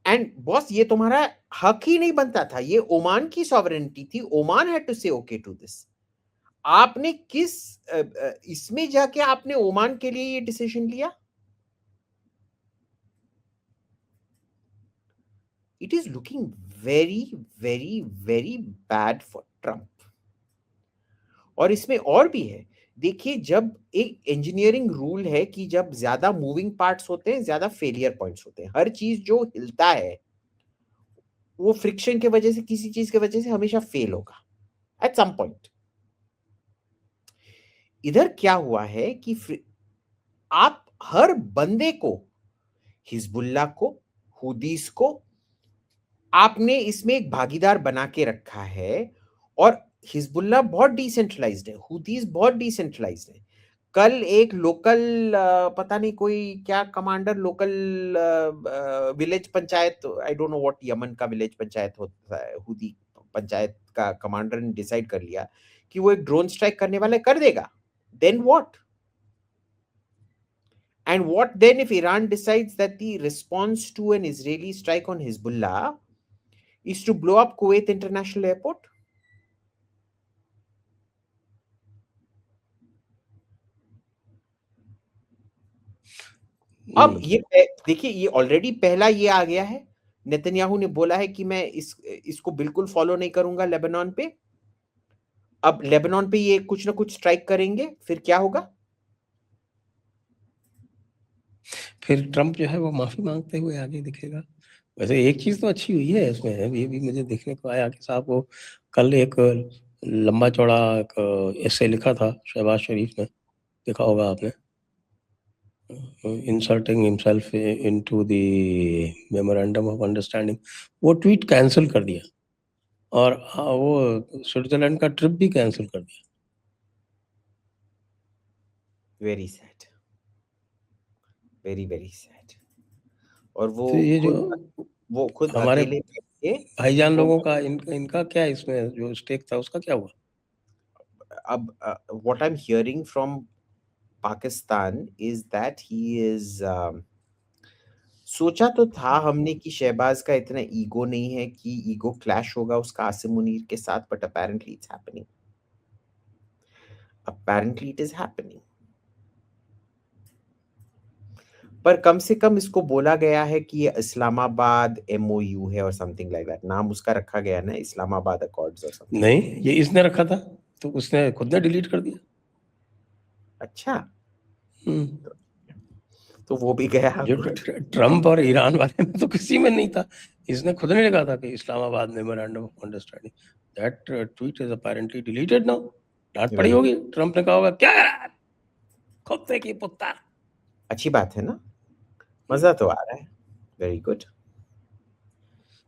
एंड बॉस, ये तुम्हारा हक ही नहीं बनता था, ये ओमान की सॉवरेनिटी थी, ओमान हैड टू से ओके टू दिस। आपने किस इसमें जाके आपने ओमान के लिए ये डिसीजन लिया? It is looking very very very bad for Trump. और इसमें और भी है, देखिए जब एक इंजीनियरिंग रूल है कि जब ज्यादा मूविंग पार्ट्स होते हैं ज्यादा फेलियर पॉइंट्स होते हैं। हर चीज जो हिलता है वो फ्रिक्शन के वजह से, किसी चीज के वजह से हमेशा फेल होगा एट सम पॉइंट। इधर क्या हुआ है कि आप हर बंदे को, हिजबुल्लाह को, हुदीस को आपने इसमें एक भागीदार बना के रखा है। और हिजबुल्लाह बहुत डिसेंट्रलाइज्ड है, हुदीस बहुत डिसेंट्रलाइज्ड है। कल एक लोकल पता नहीं कोई क्या commander, local village panchayat, I don't know what, Yemen का विलेज पंचायत होता है, हुदी पंचायत का कमांडर ने डिसाइड कर लिया कि वो एक ड्रोन स्ट्राइक करने वाला कर देगा। Then what? And what then if Iran decides that the response to an Israeli strike on Hezbollah is to blow up Kuwait International Airport? अब ये देखिए, ये ऑलरेडी पहला ये आ गया है, नेतन्याहू ने बोला है कि मैं इसको बिल्कुल फॉलो नहीं करूंगा लेबनान पे। अब लेबनान पे ये कुछ ना कुछ स्ट्राइक करेंगे, फिर क्या होगा? फिर ट्रंप जो है वो माफी मांगते हुए आगे दिखेगा। वैसे एक चीज तो अच्छी हुई है इसमें, ये भी मुझे देखने को आया कि साहब वो कल एक लंबा चौड़ा एक एसे लिखा था शहबाज शरीफ ने, देखा होगा आपने, inserting himself into the memorandum of understanding. वो ट्वीट कैंसिल कर दिया और वो स्विट्जरलैंड का ट्रिप भी कैंसिल कर दिया। Very sad, very very sad. और वो तो ये जो खुद हमारे अकेले भाईजान लोगों का इनका क्या इसमें जो स्टेक था उसका क्या हुआ? अब what I am hearing from Pakistan is that he is, सोचा तो था हमने कि शहबाज का इतना ईगो नहीं है कि ईगो क्लैश होगा उसका आसिम मुनीर के साथ, but apparently it's happening. apparently it is happening. पर कम से कम इसको बोला गया है कि ये इस्लामाबाद MOU है और समथिंग लाइक दैट, नाम उसका रखा गया ना, इस्लामाबाद अकॉर्ड्स और समथिंग। नहीं, ये इसने रखा था, तो उसने खुद ने डिलीट कर दिया। अच्छा, हम्म। तो वो भी गया। जो ट्रम्प और ईरान वाले में तो किसी में नहीं था, इसने खुद ने लिखा था कि Islamabad memorandum of understanding, that tweet is apparently deleted now. डांट पड़ी होगी, ट्रम्प ने कहा होगा क्या करा खोते की पुत्ता। अच्छी बात है ना, मजा तो आ रहा है, वेरी गुड।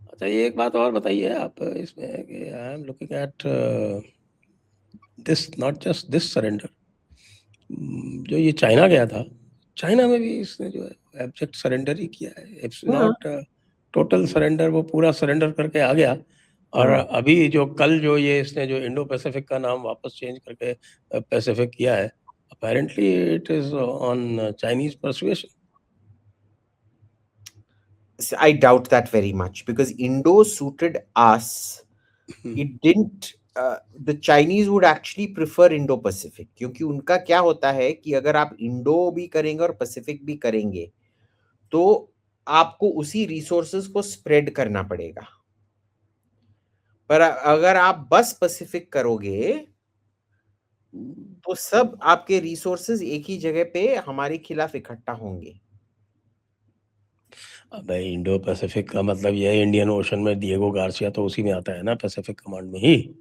अच्छा, ये एक बात और बताइए आप इसमें कि I am looking at this, not just this surrender, जो ये चाइना गया था, चाइना में भी इसने जो है एब्जेक्ट सरेंडर ही किया है, इट्स नॉट टोटल सरेंडर, वो पूरा सरेंडर करके आ गया। और अभी जो कल जो ये इसने जो इंडो पैसिफिक का नाम वापस चेंज करके पैसिफिक किया है, apparently it is on Chinese persuasion. I doubt that very much because Indo suited us. It didn't. The Chinese would actually prefer Indo-Pacific क्योंकि उनका क्या होता है कि अगर आप इंडो भी करेंगे और पैसिफिक भी करेंगे तो आपको उसी रिसोर्सेज को स्प्रेड करना पड़ेगा, पर अगर आप बस पैसिफिक करोगे तो सब आपके रिसोर्सेज एक ही जगह पे हमारे खिलाफ इकट्ठा होंगे। अबे इंडो पैसिफिक का मतलब ये इंडियन ओशन में डिएगो गार्सिया तो उसी में आता है ना, पैसिफिक कमांड में ही।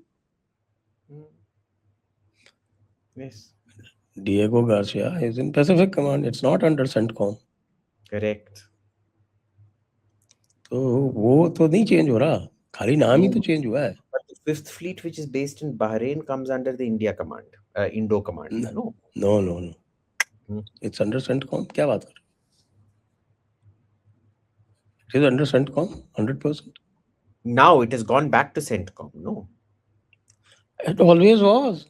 Yes. Diego Garcia is in Pacific Command. It's not under CENTCOM. Correct. तो वो तो नहीं चेंज हो रहा, खाली नाम ही तो चेंज हुआ है। But the Fifth Fleet, which is based in Bahrain, comes under the India Command, Indo Command. No. No. It's under CENTCOM. क्या बात कर रहे हो? It is under CENTCOM, 100%. Now it has gone back to CENTCOM. No. It always was.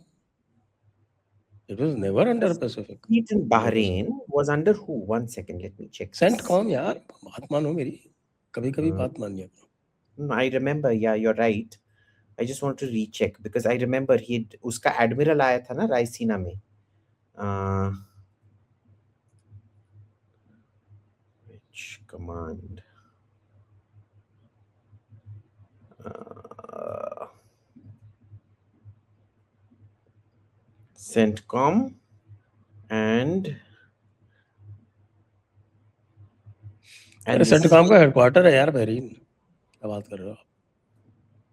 It was never under Pacific. Fleet in Bahrain was under who? 1 second, let me check. CENTCOM यार, बात मानो मेरी, कभी-कभी बात मान लिया करो। I remember, yeah, you're right. I just want to recheck because I remember उसका एडमिरल आया था ना रायसीना में। Which command? CENTCOM and CENTCOM का हेडक्वार्टर है यार बहरीन, क्या बात कर रहे हो आप?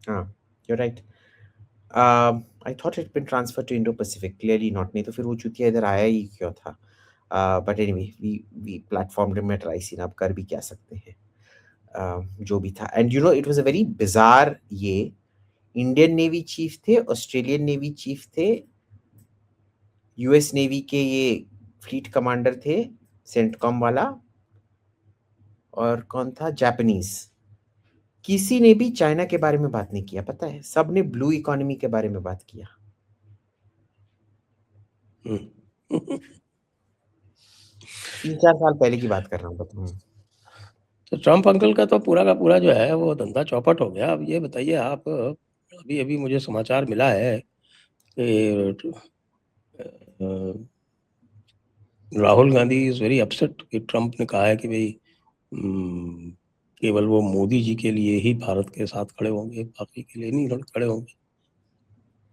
हाँ, you're right. I thought it had been transferred to Indo-Pacific. Clearly not. नहीं तो फिर वो चुतिया इधर आया ही क्यों था? But anyway, we platformed him at Raisina. अब कर भी क्या सकते हैं? जो भी था. And you know, it was a very bizarre ये इंडियन नेवी चीफ थे, ऑस्ट्रेलियन नेवी चीफ थे, यूएस नेवी के ये फ्लीट कमांडर थे सेंटकॉम वाला, और कौन था? जापानीज। किसी ने भी चाइना के बारे में बात नहीं किया, पता है? सब ने ब्लू इकोनॉमी के बारे में बात किया। 3-4 साल पहले की बात कर रहा हूँ, बताऊँ। तो ट्रम्प अंकल का तो पूरा का पूरा जो है वो धंधा चौपट हो गया। अब ये बताइए आप, अभी मुझे समाचार मिला है कि Rahul Gandhi is very upset कि ट्रम्प ने कहा है कि भाई केवल वो मोदी जी के लिए ही भारत के साथ खड़े होंगे, बाकी के लिए नहीं खड़े होंगे।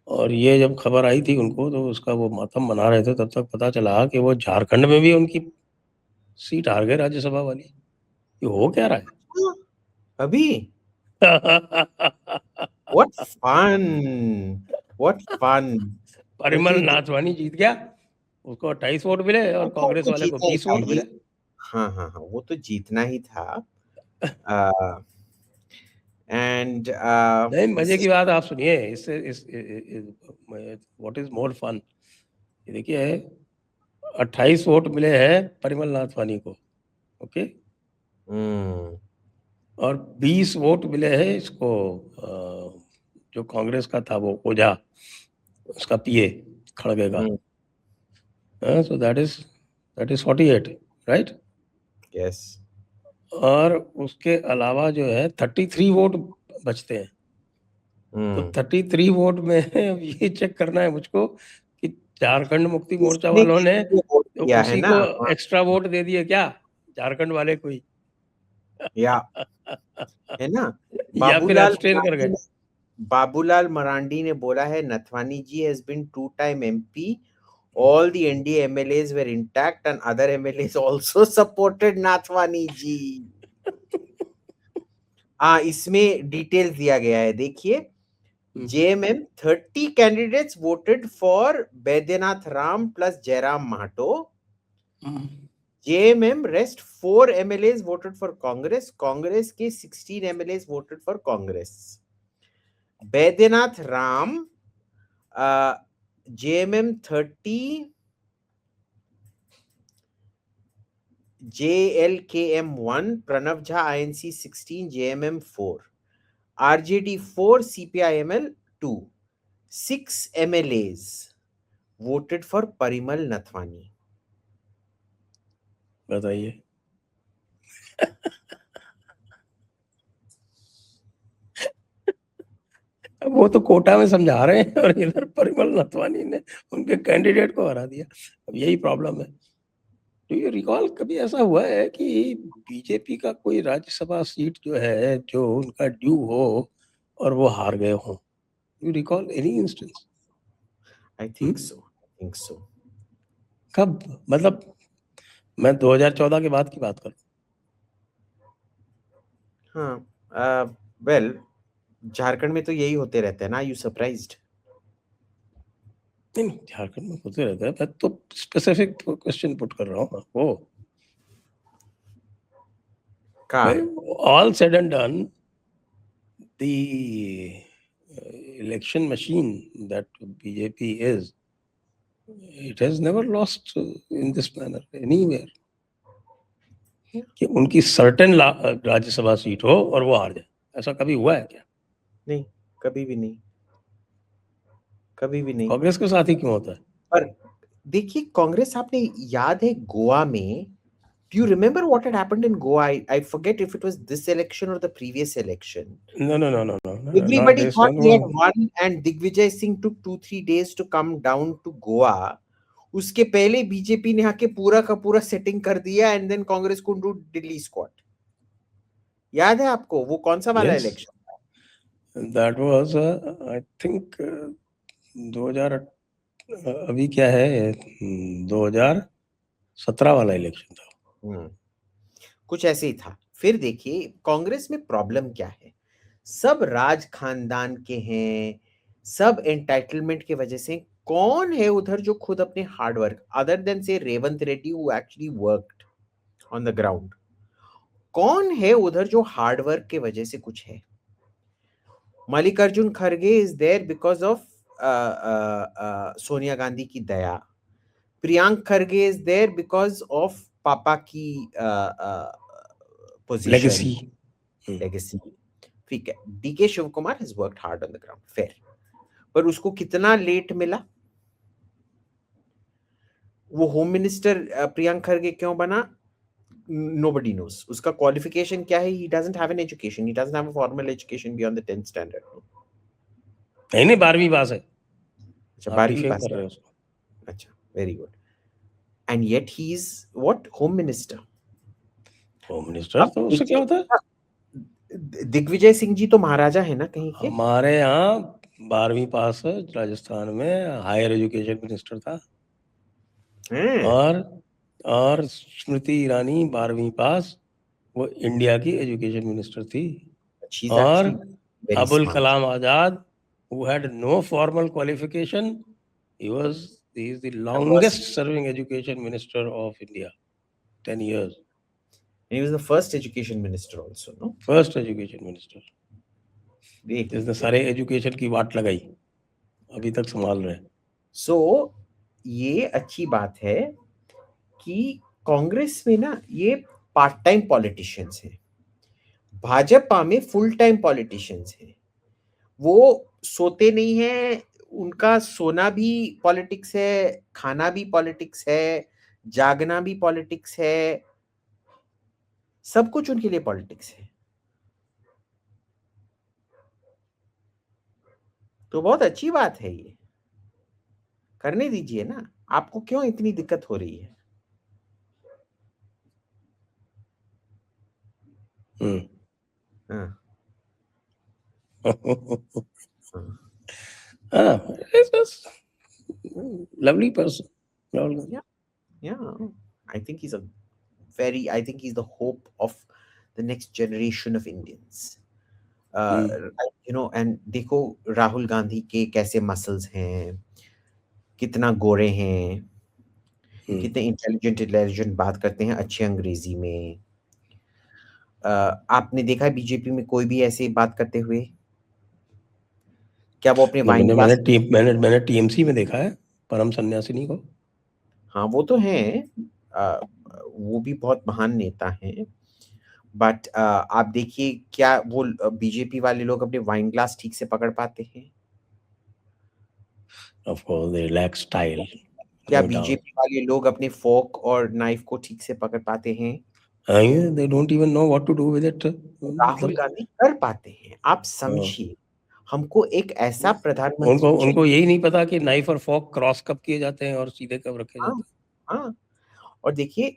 और ये जब खबर आई थी उनको तो उसका वो मातम मना रहे थे, तब तक पता चला कि वो झारखंड में भी उनकी सीट हार गए राज्यसभा वाली। ये हो क्या रहा है अभी? What fun! What fun! Parimal Nathwani जीत गया, उसको 28 वोट मिले और कांग्रेस वाले को 20 वोट मिले। हाँ, वो तो जीतना ही था। एंड नहीं, मजे की बात आप सुनिए, इससे व्हाट इज मोर फन, ये देखिए 28 वोट मिले हैं परिमल नाथवानी को, ओके, और 20 वोट मिले हैं इसको, जो कांग्रेस का था वो ओझा, उसका पीए खड़गे का, so that is 48, right? Yes. और उसके अलावा जो है 33 वोट बचते हैं। तो 33 वोट में ये चेक करना है मुझको कि झारखंड मुक्ति मोर्चा इसने वालों ने किसको वोट तो किया है उसी ना? को हाँ, एक्स्ट्रा वोट दे दिए क्या, झारखंड वाले को ही? या है ना? या फिर बाबूलाल एब्सटेन कर मरांडी गए? ने बाबूलाल मरांडी ने बोला है नथवानी जी has been two-time MP. All the NDA MLAs were intact and other MLAs also supported Nathwani जी. हाँ, इसमें डिटेल्स दिया गया है, देखिए. JMM 30 candidates voted for Baidyanath Ram plus Jairam Mahato. JMM rest 4 MLAs voted for Congress. Congress के 16 MLAs voted for Congress. Baidyanath Ram, JMM 30, JLKM 1, Pranav Jha INC 16, JMM 4, RJD 4, CPIML 2. 6 MLAs voted for Parimal Nathwani. बताइए। अब वो तो कोटा में समझा रहे हैं और इधर परिमल नथवानी ने उनके कैंडिडेट को हरा दिया। अब यही प्रॉब्लम है। तो ये रिकॉल कभी ऐसा हुआ है कि बीजेपी का कोई राज्यसभा सीट जो है जो उनका ड्यू हो और वो हार गए हों? You recall any instance? I think so. I think so. कब? मतलब मैं 2014 के बाद की बात करूं। हाँ, वेल झारखंड में तो यही होते रहते हैं ना. You surprised? नहीं, झारखंड में होते रहता है। मैं तो स्पेसिफिक क्वेश्चन पुट कर रहा हूँ आपको। All said and done, the election machine that BJP is, it has never lost in this manner anywhere. कि उनकी सर्टेन राज्यसभा सीट हो और वो हार जाए, ऐसा कभी हुआ है क्या? नहीं, कभी भी नहीं, कभी भी नहीं. कांग्रेस के साथ ही क्यों होता है? पर देखिए, कांग्रेस, आपने याद है गोवा में, do you remember what had happened in Goa? I forget if it was this election or the previous election. No, not Everybody this thought one. he had won and Digvijay Singh took 2-3 days to come down to Goa. उसके पहले BJP ने आके पूरा का पूरा setting कर दिया and then Congress could do Delhi squad. याद है आपको वो कौन सा वाला Yes, election? that was I think 2000 अभी क्या है, 2017 वाला इलेक्शन था। कुछ ऐसे ही था. फिर देखिए कांग्रेस में प्रॉब्लम क्या है, सब राज खानदान के हैं, सब एंटाइटलमेंट के वजह से. कौन है उधर जो खुद अपने हार्ड वर्क, अदर देन से Revanth Reddy who actually worked on the ground, कौन है उधर जो हार्ड वर्क के वजह से कुछ है? मल्लिकार्जुन खड़गे is there because of Sonia Gandhi की दया. प्रियांक खड़गे इज देयर बिकॉज ऑफ पापा की लेगेसी। लेगेसी. ठीक है. DK Shiva Kumar has worked hard on the ground, fair. पर उसको कितना लेट मिला? वो होम मिनिस्टर प्रियांक खड़गे क्यों बना? Nobody knows. उसका क्वालिफिकेशन क्या है? He doesn't have an education. He doesn't have a formal education beyond the 10th standard. नहीं 12वीं पास है। अच्छा, आप 12वीं डिफेम पास कर रहे है. हो उसको। अच्छा, very good. And yet he is what? Home minister. Home minister तो उससे क्या होता है? दिग्विजय सिंह जी तो महाराजा है ना कहीं के? हमारे यहाँ 12वीं पास है, राजस्थान में हायर एजुकेशन मिनिस्टर था। और स्मृति ईरानी 12वीं पास, वो इंडिया की एजुकेशन मिनिस्टर थी। She's और actually very Abul smart. Kalam Azad, who had no formal qualification, he is the longest serving education minister of India, 10 years. And he was the first education minister also, no? First education minister, देख जिसने सारे education की वाट लगाई, अभी तक संभाल रहे हैं। सो ये अच्छी बात है कि कांग्रेस में ना ये पार्ट टाइम पॉलिटिशियंस हैं, भाजपा में फुल टाइम पॉलिटिशियंस हैं. वो सोते नहीं हैं, उनका सोना भी पॉलिटिक्स है, खाना भी पॉलिटिक्स है, जागना भी पॉलिटिक्स है, सब कुछ उनके लिए पॉलिटिक्स है. तो बहुत अच्छी बात है ये. करने दीजिए ना, आपको क्यों इतनी दिक्कत हो रही है? हाँ, हाँ। He's just lovely person. Rahul Gandhi. Yeah, I think he's the hope of the next generation of Indians. And देखो राहुल गांधी के कैसे मसल्स हैं, कितना गोरे हैं, कितने इंटेलिजेंट बात करते हैं अच्छी अंग्रेजी में। आपने देखा है बीजेपी में कोई भी ऐसे बात करते हुए? क्या वो अपने वाइन ग्लास? मैंने टीएमसी में देखा है परम सन्यासिनी को। हाँ, वो तो हैं, वो भी बहुत महान नेता हैं, बट आप देखिए क्या वो बीजेपी वाले लोग अपने वाइन ग्लास ठीक से पकड़ पाते हैं? Of course, they lack style. क्या No doubt. बीजेपी वाले लोग अपने फोक और नाइफ को ठीक से पकड़ पाते हैं? They don't even know what to do with it. Rahul Gandhi कर पाते हैं। आप समझिए, हमको एक ऐसा प्रधानमंत्री उनको यही नहीं पता कि नाइफ और फोक क्रॉस कब किए जाते हैं और सीधे कब रखे जाते हैं। हाँ, और देखिए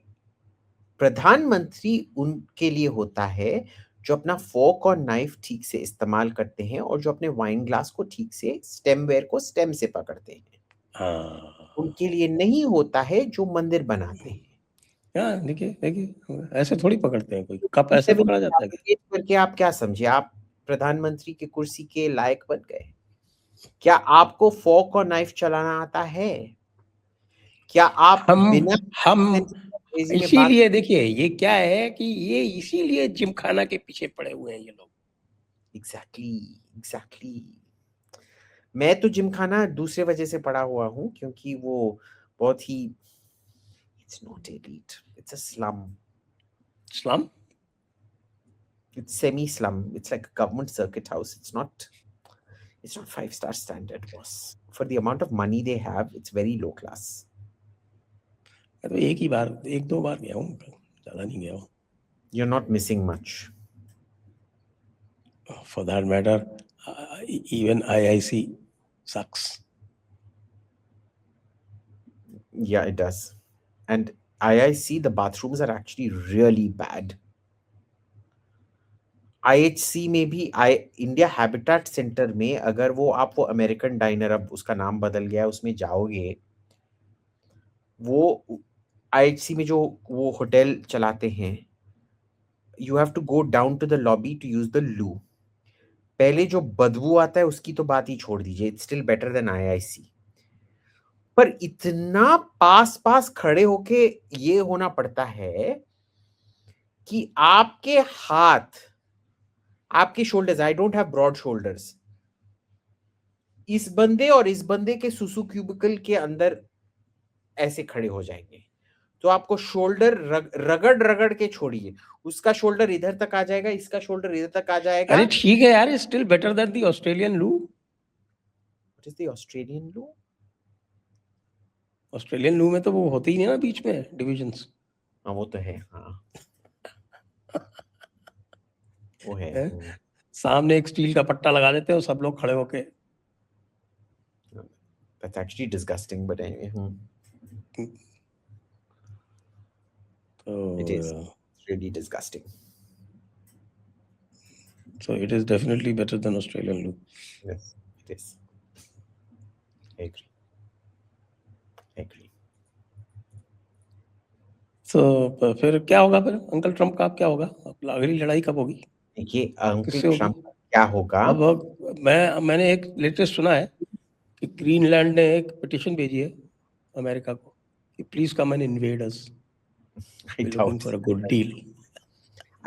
प्रधानमंत्री उनके लिए होता है जो अपना फोक और नाइफ ठीक से इस्तेमाल करते हैं और जो अपने वाइन ग्लास को ठीक से स्टेमवेयर को स्टेम से पकड़ते हैं। उनके लिए नहीं होता है जो मंदिर बनाते हैं। देखिए ऐसे थोड़ी पकड़ते हैं, कोई कप ऐसे पकड़ा जाता है क्या? करके आप क्या समझे, आप प्रधानमंत्री की कुर्सी के लायक बन गए? क्या आपको फोक और नाइफ चलाना आता है? क्या आप हम इसीलिए देखिए ये क्या है कि ये इसीलिए जिमखाना के पीछे पड़े हुए हैं ये लोग। एग्जैक्टली। मैं तो जिमखाना दूसरे वजह से पड़ा हुआ हूँ, क्योंकि वो बहुत ही It's not elite. It's a slum. Slum? It's semi-slum. It's like a government circuit house. It's not 5-star standard, boss. For the amount of money they have, it's very low class. तो एक दो बार गया हूँ, ज़्यादा नहीं गया हूँ। You're not missing much. For that matter, even IIC sucks. Yeah, it does. And IIC, the bathrooms are actually really bad. IHC में भी इंडिया हैबिटेट सेंटर में अगर आप वो अमेरिकन डाइनर, अब उसका नाम बदल गया, उसमें जाओगे, वो IHC में जो वो होटल चलाते हैं, you have to go down to the lobby to use the loo. पहले जो बदबू आता है उसकी तो बात ही छोड़ दीजिए, it's still better than IIC। पर इतना पास खड़े होके ये होना पड़ता है कि आपके हाथ, आपके shoulders, I don't have broad shoulders, इस बंदे और इस बंदे के सुसु क्यूबिकल के अंदर ऐसे खड़े हो जाएंगे, तो आपको शोल्डर रगड़ के छोड़िए, उसका शोल्डर इधर तक आ जाएगा, इसका शोल्डर इधर तक आ जाएगा। अरे ठीक है यार, still better than the Australian लू। व्हाट इज द ऑस्ट्रेलियन लू? ऑस्ट्रेलियन लू में तो वो होती ही नहीं ना बीच में डिविजन्स। हाँ, वो तो है। हाँ, वो है। सामने एक स्टील का पट्टा लगा देते हैं और सब लोग खड़े होके। That's actually disgusting, but anyway. It is really disgusting. So it is definitely better than Australian loo. Yes, it is. I agree. So फिर क्या होगा, फिर अंकल ट्रम्प का क्या होगा? अगली लड़ाई कब होगी? ये अंकल ट्रम्प क्या होगा? अब मैंने एक लेटेस्ट सुना है कि ग्रीनलैंड ने एक पिटीशन भेजी है अमेरिका को कि please come and invade us. We're looking for a good deal.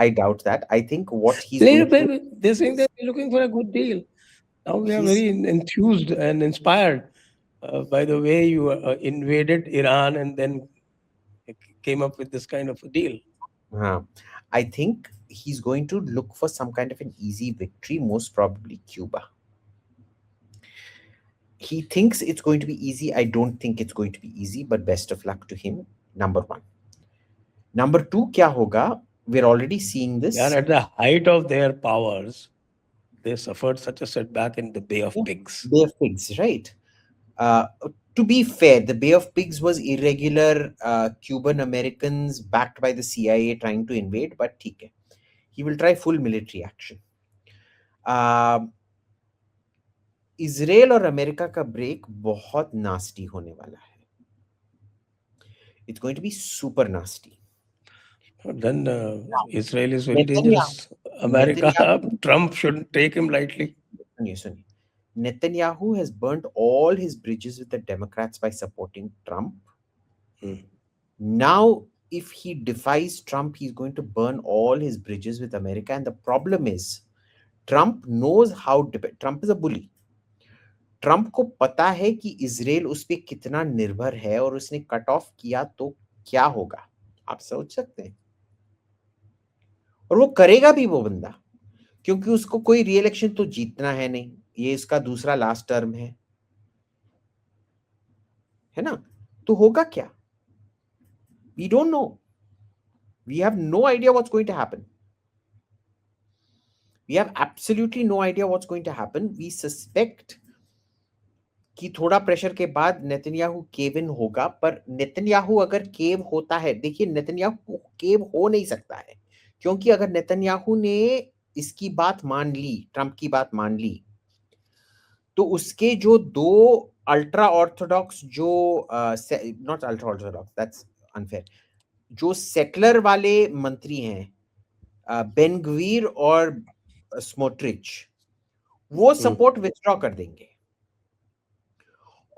I doubt that. I think what he's they're saying that we're looking for a good deal. Now we are very enthused and inspired by the way you invaded Iran and then came up with this kind of a deal. I think he's going to look for some kind of an easy victory, most probably Cuba. He thinks it's going to be easy. I don't think it's going to be easy, but best of luck to him. Number one. Number two, kya hoga? We're already seeing this. Yeah, at the height of their powers, they suffered such a setback in the Bay of Pigs. Bay of Pigs, right? To be fair, the Bay of Pigs was irregular Cuban Americans backed by the CIA trying to invade, but ठीक है, he will try full military action. Israel और America का break बहुत nasty होने वाला है. It's going to be super nasty. Then Now, Israel is very Netanyahu, dangerous. America, Netanyahu, Trump shouldn't take him lightly. सुनिए, Netanyahu has burnt all his bridges with the Democrats by supporting Trump. Now, if he defies Trump, he's going to burn all his bridges with America. And the problem is, Trump knows how. Trump is a bully. Trump को पता है कि Israel उस पर कितना निर्भर है और उसने कट ऑफ किया तो क्या होगा, आप सोच सकते हैं. और वो करेगा भी वो बंदा, क्योंकि उसको कोई री इलेक्शन तो जीतना है नहीं, ये इसका दूसरा लास्ट टर्म है ना. तो होगा क्या, we don't know, we have no idea what's going to happen. We have absolutely no idea what's going to happen. We suspect कि थोड़ा प्रेशर के बाद नेतन्याहू केव इन होगा, पर नेतन्याहू अगर केव होता है, देखिए नेतन्याहू केव हो नहीं सकता है, क्योंकि अगर नेतन्याहू ने इसकी बात मान ली, ट्रंप की बात मान ली, तो उसके जो दो अल्ट्रा ऑर्थोडॉक्स, जो not ultra orthodox, that's unfair, जो सेकुलर वाले मंत्री हैं, बेन ग्वीर और स्मोट्रिच, वो सपोर्ट विथड्रॉ कर देंगे.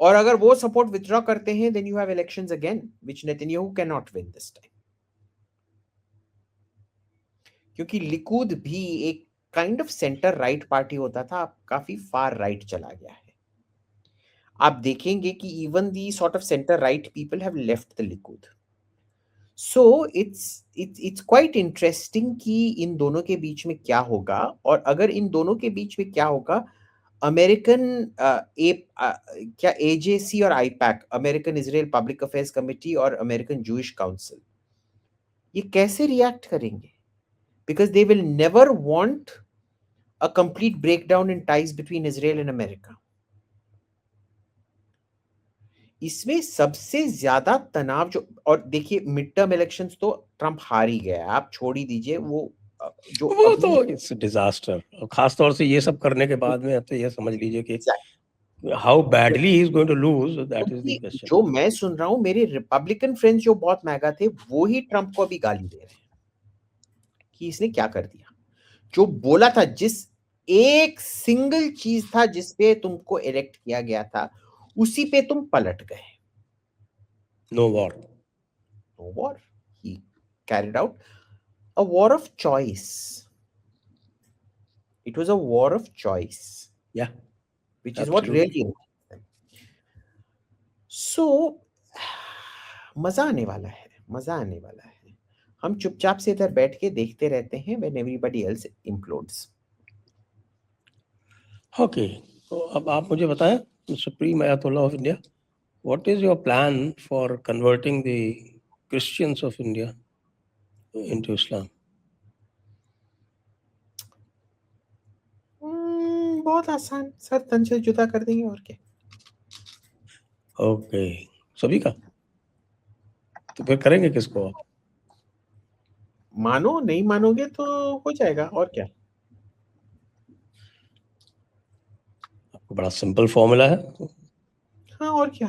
और अगर वो सपोर्ट विथड्रॉ करते हैं, then you have elections again which Netanyahu can not win this time. क्योंकि लिकुद भी एक kind of centre right party होता था, अब काफी फार राइट चला गया है. आप देखेंगे कि even the sort of centre right people have left the Likud. So it's quite interesting कि इन दोनों के बीच में क्या होगा. और अगर इन दोनों के बीच में क्या होगा, अमेरिकन क्या एजेसी और IUPAC, American Israel public affairs committee और अमेरिकन जूइश काउंसिल, ये कैसे रिएक्ट करेंगे? Because they will never want a complete breakdown in ties between Israel and America. इसमें सबसे ज्यादा तनाव जो, और देखिए मिड टर्म इलेक्शंस तो ट्रंप हार ही गया, आप छोड़ ही दीजिए, वो जो वो तो इट्स डिजास्टर. खास तौर से ये सब करने के बाद में तो ये समझ लीजिए कि how badly he is going to lose, that is the question. जो मैं सुन रहा हूं, मेरे रिपब्लिकन फ्रेंड्स जो बहुत महंगा थे, वो ही ट्रंप को अभी गाली दे रहे हैं कि इसने क्या कर दिया. जो बोला था, जिस एक सिंगल चीज था जिसपे तुमको इलेक्ट किया गया था, उसी पे तुम पलट गए. No war. No war. He carried out a war of choice. It was a war of choice. Yeah. Which is what really important. So, मजा आने वाला है, मजा आने वाला है. हम चुपचाप से इधर बैठ के देखते रहते हैं when everybody else implodes. Okay. तो अब आप मुझे बताएं, supreme Ayatollah of India, what is your plan for converting the Christians of India into Islam? बहुत आसान, सर तन से जुदा कर देंगे, और क्या. ओके, सभी का. तो फिर करेंगे किसको आप? मानो, नहीं मानोगे तो हो जाएगा, और क्या. आपको बड़ा सिंपल फॉर्मूला है. हाँ, और क्या.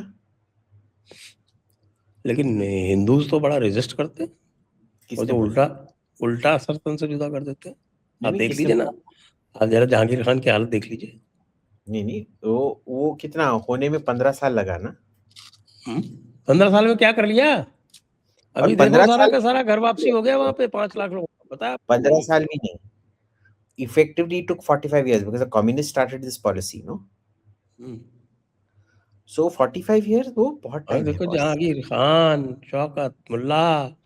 लेकिन हिंदूज तो बड़ा रेजिस्ट करते हैं, वो तो उल्टा सरतन से जुदा कर देते हैं. आप देख लीजिए ना, आप जरा जहांगीर खान की हालत देख लीजिए. नहीं, तो वो कितना होने में 15 साल लगा ना. 15 साल में क्या कर लिया? अभी देखो सारा का सारा घर वापसी हो गया वहां पे, 5 लाख लोग. पता है 15 साल भी नहीं, effectively took 45 years because the communists started this policy, no? So 45 years वो बहुत टाइम है. देखो जहांगीर खान, शौकत मुल्ला,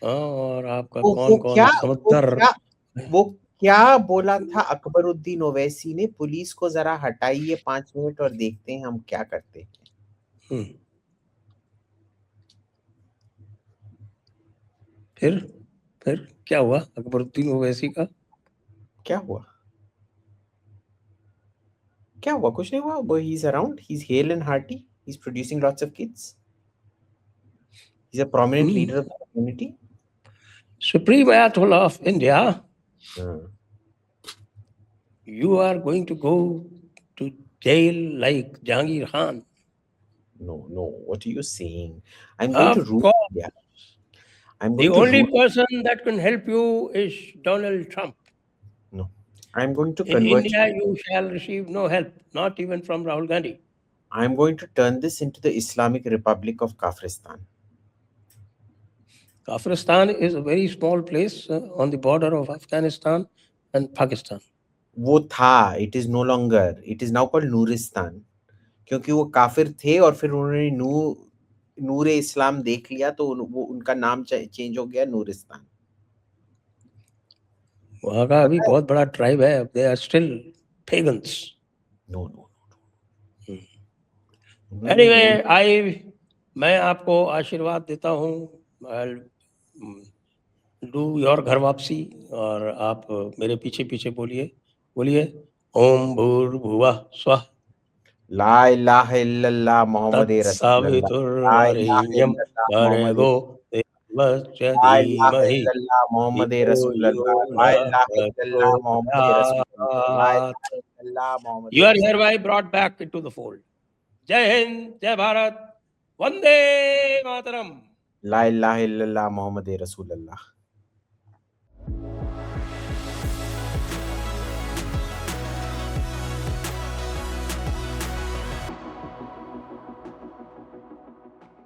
और आपका कौन समंदर, वो क्या बोला था अकबरुद्दीन ओवैसी ने, पुलिस को जरा हटाइए 5 मिनट और देखते हैं हम क्या करते हैं. फिर क्या हुआ अकबरुद्दीन ओवैसी का? क्या हुआ? कुछ नहीं हुआ. He is around, he is hello and hearty. He's producing lots of kids. He's a prominent leader of the community. Supreme Ayatollah of India, Uh, you are going to go to jail like Jahangir Khan. no, what are you saying? I'm going to Of rule course, India. I'm the going to only rule. person that can help you is Donald Trump. No, I'm going to In convert. India, you shall receive no help, not even from Rahul Gandhi. I'm going to turn this into the Islamic Republic of Kafristan. Kafristan is a very small place on the border of Afghanistan and Pakistan. वो था, it is no longer, it is now called Nuristan, क्योंकि वो काफिर थे और फिर उन्होंने नूर इस्लाम देख लिया तो वो उनका नाम चेंज हो गया नूरिस्तान. वहाँ का अभी बहुत बड़ा ट्राइब है, they are still pagans. No. Anyway, मैं आपको आशीर्वाद देता हूँ. I'll do your घर वापसी और आप मेरे पीछे पीछे बोलिए ओम भूर्भुवः स्वः ला इलाहा इल्लल्लाह मोहम्मद रसूलुल्लाह. ला इलाहा तत्सवितुर्वरेण्यं इल्लल्लाह भर्गो देवस्य ला इलाहा धीमहि इल्लल्लाह मोहम्मद धियो रसूलुल्लाह. यो ला नः इलाहा इल्लल्लाह मोहम्मद रसूलुल्लाह. ला प्रचोदयात्. इलाहा इल्लल्लाह मोहम्मद You are रसूलुल्लाह. hereby brought back into the fold. जय हिंद, जय भारत, वंदे मातरम. ला इलाहा इल्लल्लाह मोहम्मद रसूलुल्लाह.